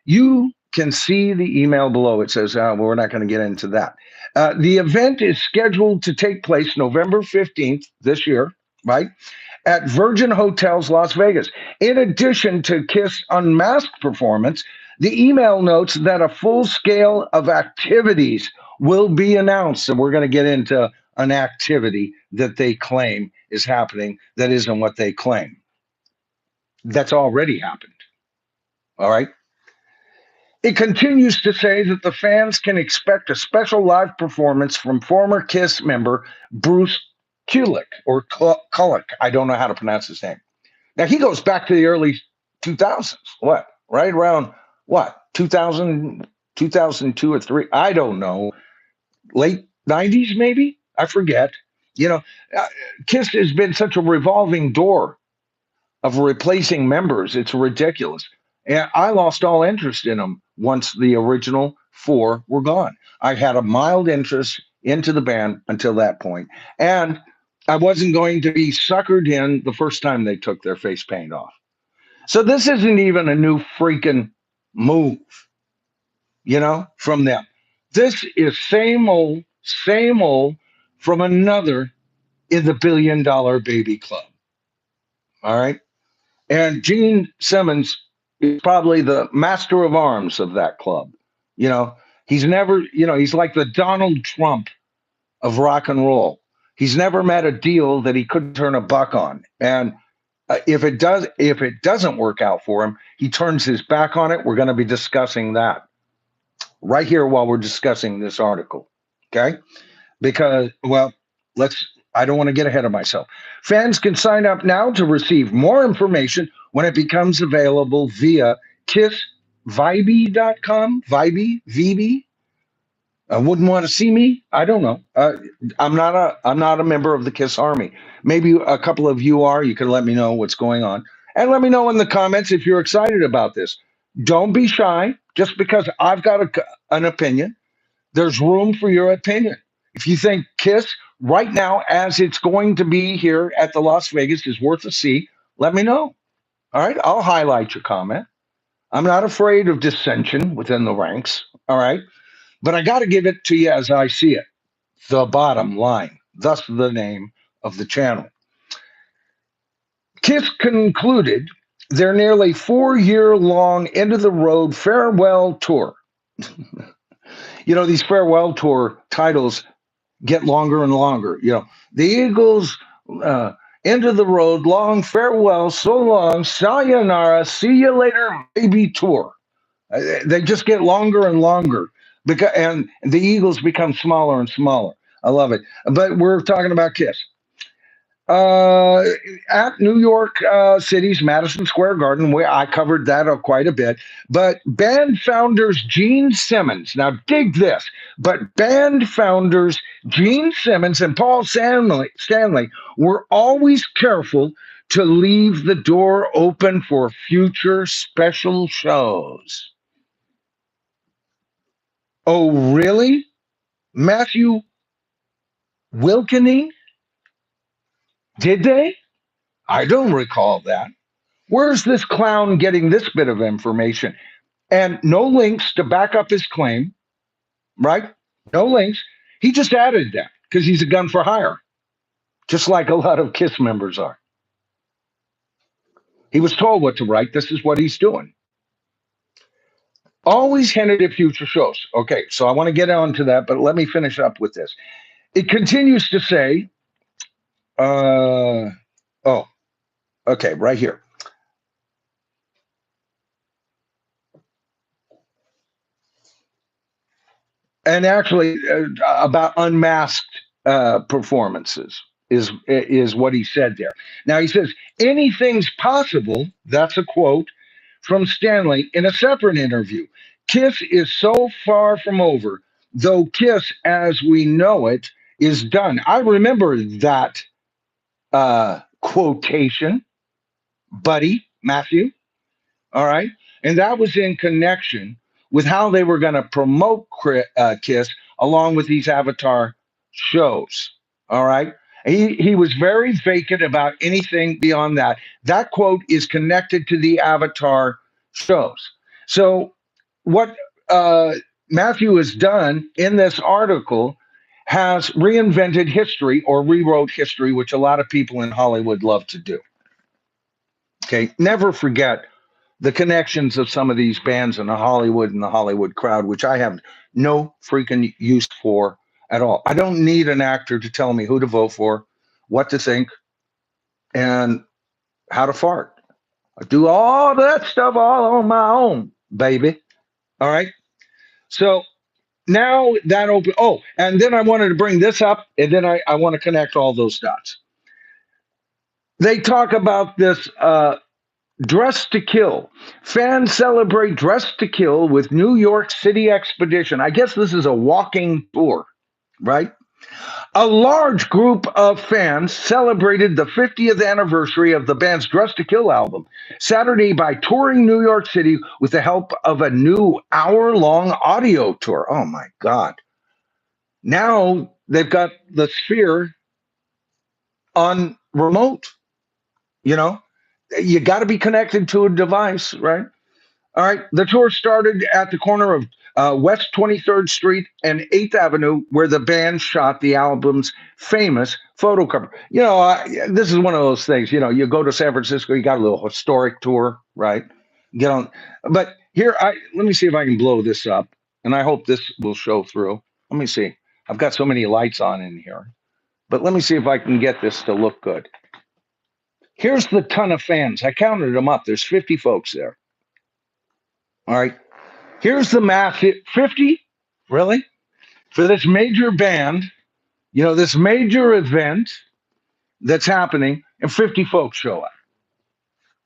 You can see the email below. It says, well, we're not going to get into that. The event is scheduled to take place November 15th this year, right? At Virgin Hotels, Las Vegas. In addition to Kiss Unmasked performance, the email notes that a full scale of activities will be announced, and we're going to get into an activity that they claim is happening that isn't what they claim. That's already happened. All right. It continues to say that the fans can expect a special live performance from former Kiss member Bruce Kulick or Kulick. I don't know how to pronounce his name. Now he goes back to the early 2000s. What? Right around what? 2000, 2002 or 3? I don't know. Late 90s maybe? I forget. You know, uh, Kiss has been such a revolving door of replacing members. It's ridiculous. And I lost all interest in them once the original four were gone. I had a mild interest into the band until that point. And I wasn't going to be suckered in the first time they took their face paint off. So this isn't even a new freaking move, from them. This is same old from another in the $1 billion baby club. All right. And Gene Simmons is probably the master of arms of that club. You know, he's never, he's like the Donald Trump of rock and roll. He's never met a deal that he couldn't turn a buck on. And if it doesn't work out for him, he turns his back on it. We're going to be discussing that right here while we're discussing this article. Okay? Because, well, I don't want to get ahead of myself. Fans can sign up now to receive more information when it becomes available via kissvibe.com. Vibe. Wouldn't want to see me. I don't know. I'm not a member of the Kiss Army. Maybe a couple of you are. You can let me know what's going on, and let me know in the comments if you're excited about this. Don't be shy. Just because I've got an opinion, there's room for your opinion. If you think Kiss right now, as it's going to be here at the Las Vegas, is worth a see, let me know. All right, I'll highlight your comment. I'm not afraid of dissension within the ranks. All right. But I got to give it to you as I see it. The bottom line, thus the name of the channel. Kiss concluded their nearly 4-year long end of the road farewell tour. These farewell tour titles get longer and longer. The Eagles, end of the road, long farewell, so long, sayonara, see you later, baby tour. They just get longer and longer and the Eagles become smaller and smaller. I love it. But we're talking about Kiss. Uh, at New York City's Madison Square Garden, where I covered that quite a bit. But band founders Gene Simmons, now dig this, but band founders Gene Simmons and Paul Stanley were always careful to leave the door open for future special shows. Oh, really? Matthew Wilkening? Did they? I don't recall that. Where's this clown getting this bit of information? And no links to back up his claim, right? No links. He just added that because he's a gun for hire, just like a lot of KISS members are. He was told what to write. This is what he's doing. Always hinted at future shows. Okay, so I want to get on to that, but let me finish up with this. It continues to say, okay, right here. And actually, about unmasked performances is what he said there. Now he says anything's possible. That's a quote from Stanley in a separate interview. Kiss is so far from over, though Kiss as we know it is done. I remember that quotation, buddy, Matthew. All right. And that was in connection with how they were going to promote Kiss along with these Avatar shows. All right. He was very vacant about anything beyond that. That quote is connected to the Avatar shows. So, what Matthew has done in this article has reinvented history or rewrote history, which a lot of people in Hollywood love to do. Okay. Never forget the connections of some of these bands in the Hollywood and the Hollywood crowd, which I have no freaking use for at all. I don't need an actor to tell me who to vote for, what to think, and how to fart. I do all that stuff all on my own, baby. All right. So now that open. Oh, and then I wanted to bring this up, and then I want to connect all those dots. They talk about this Dress to Kill. Fans celebrate Dress to Kill with New York City Expedition. I guess this is a walking tour, right? A large group of fans celebrated the 50th anniversary of the band's Dress to Kill album Saturday by touring New York City with the help of a new hour-long audio tour. Oh my God. Now they've got the Sphere on remote, you know? You got to be connected to a device, right? All right. The tour started at the corner of West 23rd Street and 8th Avenue, where the band shot the album's famous photo cover. This is one of those things, you go to San Francisco, you got a little historic tour, right? Get on. But here, let me see if I can blow this up, and I hope this will show through. Let me see. I've got so many lights on in here, but let me see if I can get this to look good. Here's the ton of fans. I counted them up. There's 50 folks there. All right. Here's the math. 50? Really? For this major band, this major event that's happening, and 50 folks show up.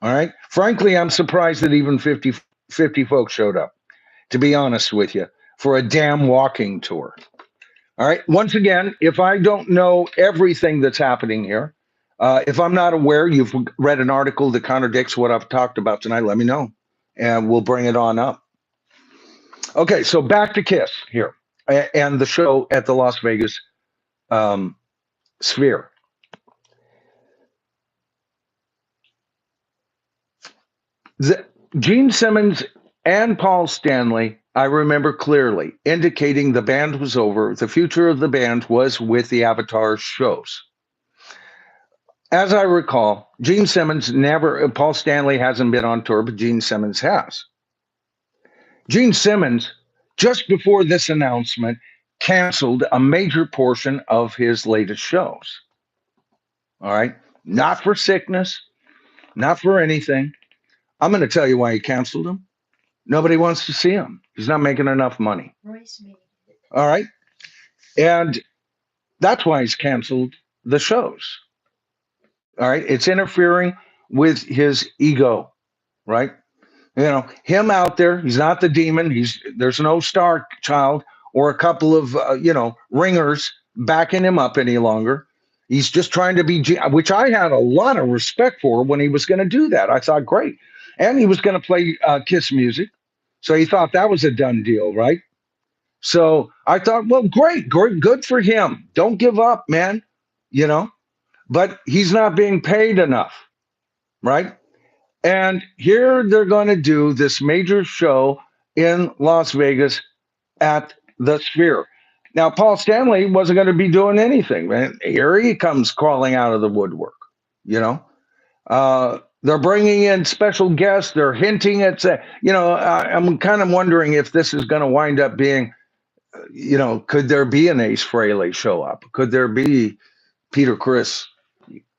All right. Frankly, I'm surprised that even 50 folks showed up, to be honest with you, for a damn walking tour. All right. Once again, if I don't know everything that's happening here, if I'm not aware, you've read an article that contradicts what I've talked about tonight, let me know, and we'll bring it on up. Okay, so back to Kiss here and the show at the Las Vegas Sphere. Gene Simmons and Paul Stanley, I remember clearly, indicating the band was over. The future of the band was with the Avatar shows. As I recall, Gene Simmons Paul Stanley hasn't been on tour, but Gene Simmons has. Gene Simmons, just before this announcement, canceled a major portion of his latest shows. All right. Not for sickness, not for anything. I'm going to tell you why he canceled them. Nobody wants to see him. He's not making enough money. All right. And that's why he's canceled the shows. All right. It's interfering with his ego, right? Him out there, he's not the demon. There's no star child or a couple of, ringers backing him up any longer. He's just trying to be, which I had a lot of respect for when he was going to do that. I thought, great. And he was going to play Kiss music. So he thought that was a done deal, right? So I thought, well, great, good for him. Don't give up, man. But he's not being paid enough, right? And here they're going to do this major show in Las Vegas at the Sphere. Now, Paul Stanley wasn't going to be doing anything, man. Here he comes crawling out of the woodwork, They're bringing in special guests. They're hinting at, I'm kind of wondering if this is going to wind up being, could there be an Ace Frehley show up? Could there be Peter Criss?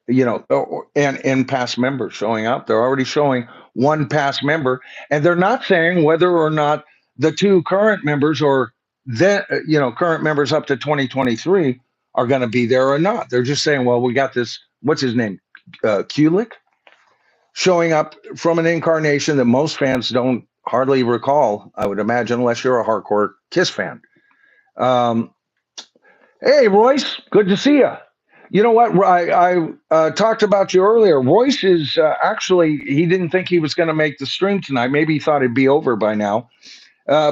And past members showing up. They're already showing one past member, and they're not saying whether or not the two current members or current members up to 2023 are going to be there or not. They're just saying, well, we got this, what's his name? Kulik showing up from an incarnation that most fans don't hardly recall, I would imagine, unless you're a hardcore Kiss fan. Hey, Royce, good to see you. You know what? I talked about you earlier. Royce is actually, he didn't think he was going to make the stream tonight. Maybe he thought it'd be over by now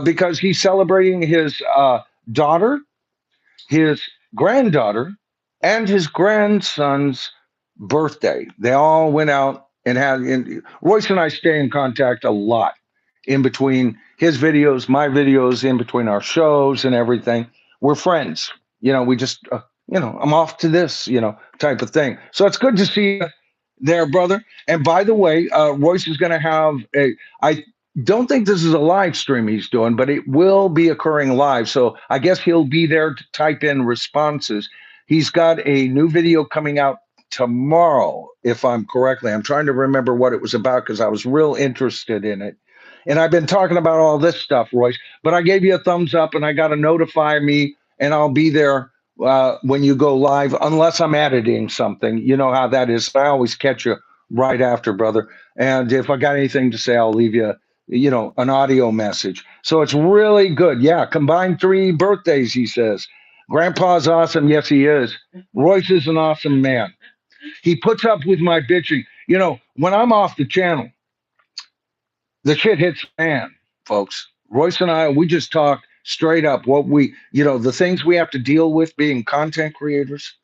because he's celebrating his daughter, his granddaughter, and his grandson's birthday. They all went out and Royce and I stay in contact a lot in between his videos, my videos, in between our shows and everything. We're friends. We just... I'm off to this, type of thing. So it's good to see there, brother. And by the way, Royce is going to have a. I don't think this is a live stream he's doing, but it will be occurring live. So I guess he'll be there to type in responses. He's got a new video coming out tomorrow, if I'm correctly. I'm trying to remember what it was about because I was real interested in it. And I've been talking about all this stuff, Royce. But I gave you a thumbs up, and I got to notify me, and I'll be there when you go live, unless I'm editing something. You know how that is. I always catch you right after, brother. And if I got anything to say, I'll leave you, an audio message. So it's really good. Yeah, combined 3 birthdays, he says. Grandpa's awesome. Yes, he is. Royce is an awesome man. He puts up with my bitching. When I'm off the channel, the shit hits the fan, folks. Royce and I, we just talk straight up what the things we have to deal with being content creators,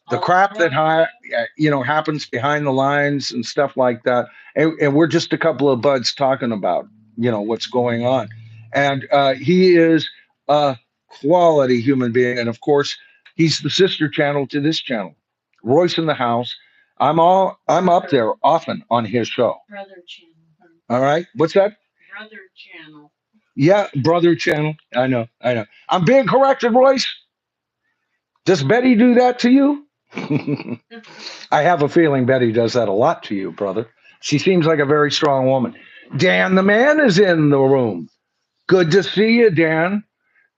the crap that happens behind the lines and stuff like that. And we're just a couple of buds talking about, what's going on. And he is a quality human being. And of course, he's the sister channel to this channel. Royce in the house. I'm up there often on his show. Brother channel. All right. What's that? Brother channel. Yeah, brother channel. I know. I'm being corrected, Royce. Does Betty do that to you? I have a feeling Betty does that a lot to you, brother. She seems like a very strong woman. Dan the man is in the room. Good to see you, Dan.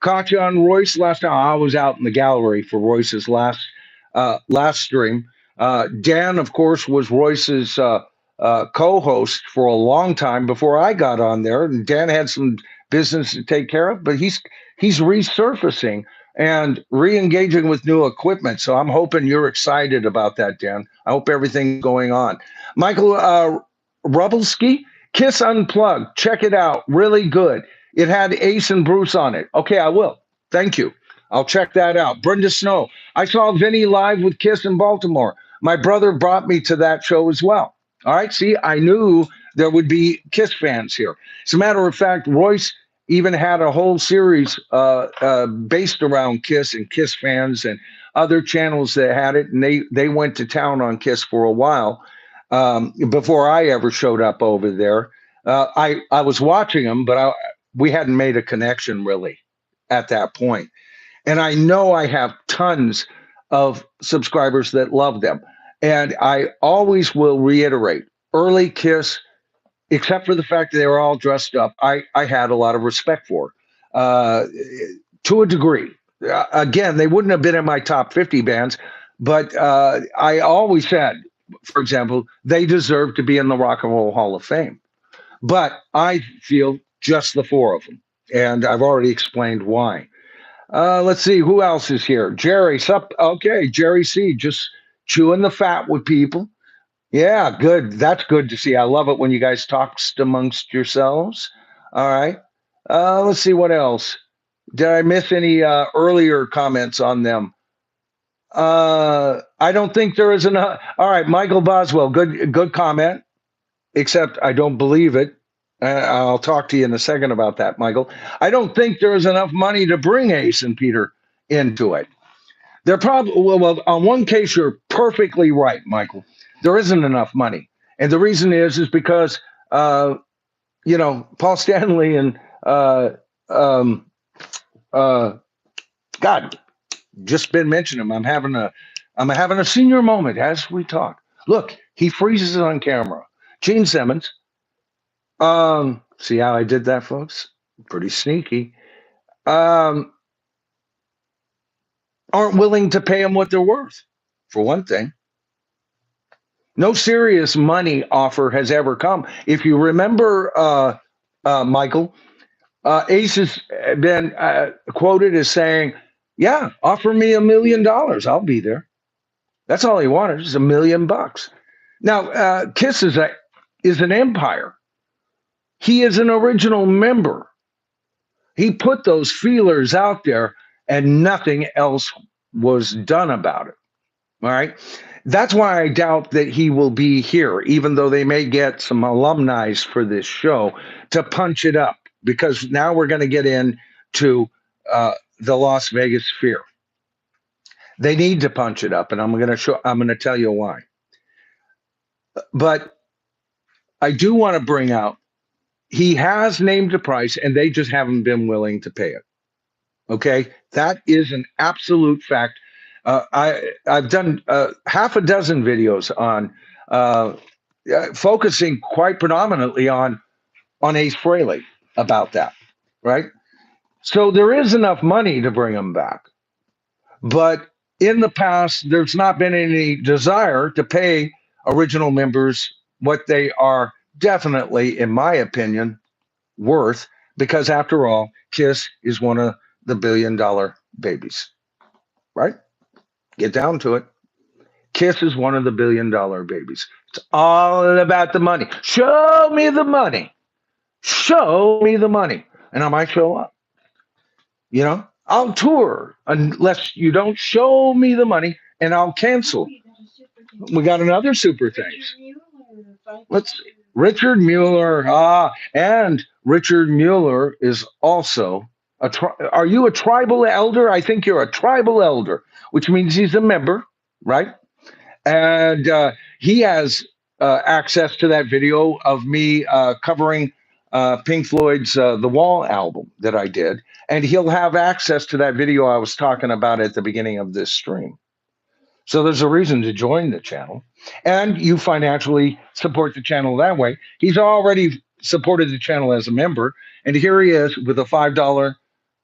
Caught you on Royce last time. I was out in the gallery for Royce's last stream. Dan, of course, was Royce's co-host for a long time before I got on there, and Dan had some business to take care of. But he's resurfacing and re-engaging with new equipment. So I'm hoping you're excited about that, Dan. I hope everything's going on. Michael Rubelski, Kiss Unplugged. Check it out. Really good. It had Ace and Bruce on it. Okay, I will. Thank you. I'll check that out. Brenda Snow. I saw Vinny live with Kiss in Baltimore. My brother brought me to that show as well. All right. See, I knew there would be Kiss fans here. As a matter of fact, Royce even had a whole series based around Kiss and Kiss fans and other channels that had it. And they went to town on Kiss for a while before I ever showed up over there. I was watching them, but we hadn't made a connection really at that point. And I know I have tons of subscribers that love them. And I always will reiterate early Kiss, except for the fact that they were all dressed up, I had a lot of respect for uh, to a degree. Again, they wouldn't have been in my top 50 bands, but I always said, for example, they deserve to be in the Rock and Roll Hall of Fame. But I feel just the four of them. And I've already explained why. Let's see who else is here. Jerry, sup? Okay, Jerry C. Just chewing the fat with people. Yeah, good. That's good to see. I love it when you guys talk amongst yourselves. All right. Let's see what else. Did I miss any earlier comments on them? I don't think there is enough. All right, Michael Boswell. Good comment. Except I don't believe it. I'll talk to you in a second about that, Michael. I don't think there is enough money to bring Ace and Peter into it. They're probably well. On one case, you're perfectly right, Michael. There isn't enough money, and the reason is because Paul Stanley and um, uh, God just been mentioning him. I'm having a senior moment as we talk. Look, he freezes on camera. Gene Simmons. See how I did that, folks? Pretty sneaky. Um, aren't willing to pay them what they're worth, for one thing. No serious money offer has ever come. If you remember, Michael, Ace has been quoted as saying, "Yeah, offer me $1 million, I'll be there." That's all he wanted, is $1 million. Now, Kiss is an empire. He is an original member. He put those feelers out there, and nothing else was done about it. All right. That's why I doubt that he will be here, even though they may get some alumni for this show to punch it up, because now we're going to get into the Las Vegas Sphere. They need to punch it up, and I'm going to tell you why. But I do want to bring out he has named a price and they just haven't been willing to pay it. Okay, that is an absolute fact. I've done half a dozen videos on uh, focusing quite predominantly on Ace Frehley about that, right? So there is enough money to bring him back, but in the past, there's not been any desire to pay original members what they are definitely, in my opinion, worth, because after all, Kiss is one of the $1 billion babies, right? Get down to it. Kiss is one of the $1 billion babies. It's all about the money. Show me the money. Show me the money. And I might show up. I'll tour unless you don't show me the money and I'll cancel. We got another super thanks. Let's Richard Mueller. And Richard Mueller is also are you a tribal elder? I think you're a tribal elder, which means he's a member, right? And he has access to that video of me covering Pink Floyd's The Wall album that I did, and he'll have access to that video I was talking about at the beginning of this stream. So there's a reason to join the channel, and you financially support the channel that way. He's already supported the channel as a member, and here he is with a $5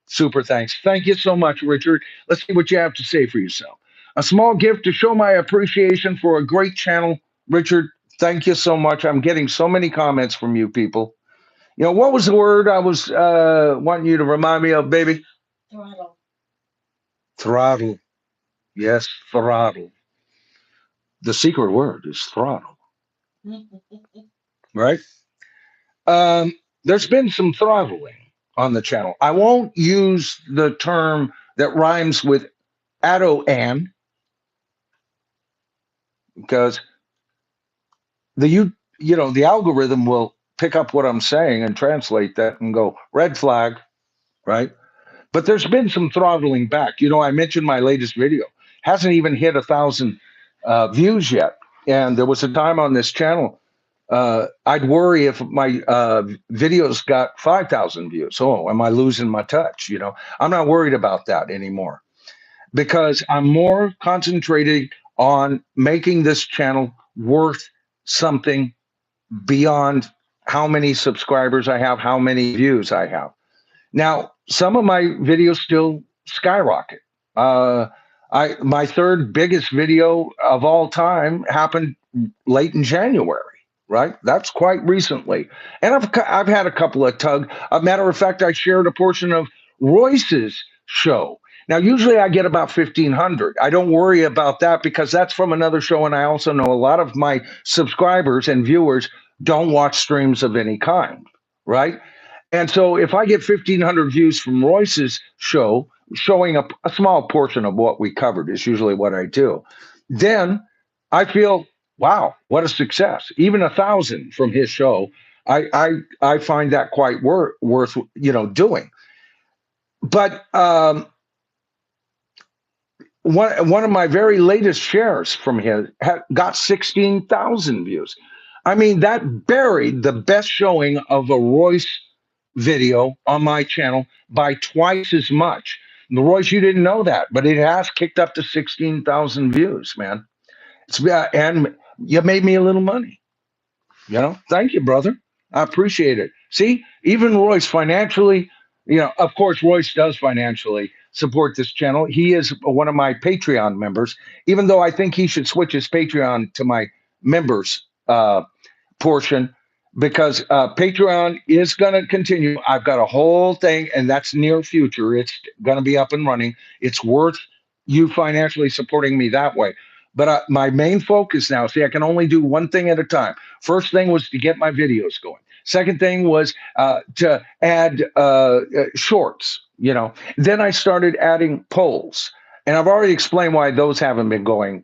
super thanks. Thank you so much, Richard. Let's see what you have to say for yourself. A small gift to show my appreciation for a great channel. Richard, thank you so much. I'm getting so many comments from you people. What was the word I was wanting you to remind me of, baby? Throttle. Throttle. Yes, throttle. The secret word is throttle, right? There's been some throttling on the channel. I won't use the term that rhymes with Ado-an because the algorithm will pick up what I'm saying and translate that and go red flag, right? But there's been some throttling back. I mentioned my latest video hasn't even hit 1,000 views yet, and there was a time on this channel I'd worry if my videos got 5,000 views. Oh, am I losing my touch? I'm not worried about that anymore because I'm more concentrated on making this channel worth something beyond how many subscribers I have, how many views I have. Now, some of my videos still skyrocket. My third biggest video of all time happened late in January, right? That's quite recently. And I've had a couple of tug. A matter of fact, I shared a portion of Royce's show. Now, usually I get about 1,500. I don't worry about that because that's from another show. And I also know a lot of my subscribers and viewers don't watch streams of any kind, right? And so if I get 1,500 views from Royce's show, showing a small portion of what we covered is usually what I do, then I feel, wow, what a success. Even 1,000 from his show, I find that quite worth doing. But one of my very latest shares from his got 16,000 views. I mean, that buried the best showing of a Royce video on my channel by twice as much. Royce, you didn't know that, but it has kicked up to 16,000 views, man. And you made me a little money. Thank you, brother. I appreciate it. See, even Royce financially, of course, Royce does financially support this channel. He is one of my Patreon members, even though I think he should switch his Patreon to my members portion because Patreon is going to continue. I've got a whole thing, and that's near future. It's going to be up and running. It's worth you financially supporting me that way. But my main focus now, see, I can only do one thing at a time. First thing was to get my videos going. Second thing was to add shorts, Then I started adding polls. And I've already explained why those haven't been going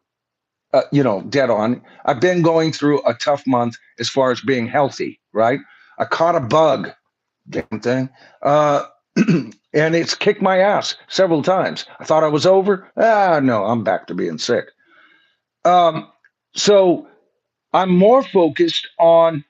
dead on. I've been going through a tough month as far as being healthy, right? I caught a bug, damn thing. And it's kicked my ass several times. I thought I was over. No, I'm back to being sick. So I'm more focused on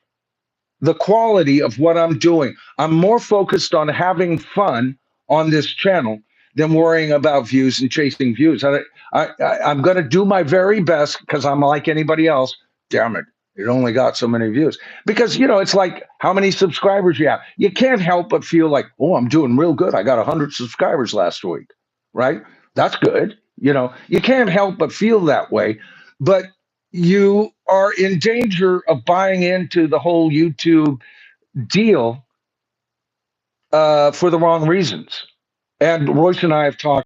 the quality of what I'm doing. I'm more focused on having fun on this channel than worrying about views and chasing views. I'm going to do my very best because I'm like anybody else. Damn it. It only got so many views because, it's like how many subscribers you have. You can't help but feel like, oh, I'm doing real good. I got 100 subscribers last week, right? That's good. You can't help but feel that way. But you are in danger of buying into the whole YouTube deal for the wrong reasons. And Royce and I have talked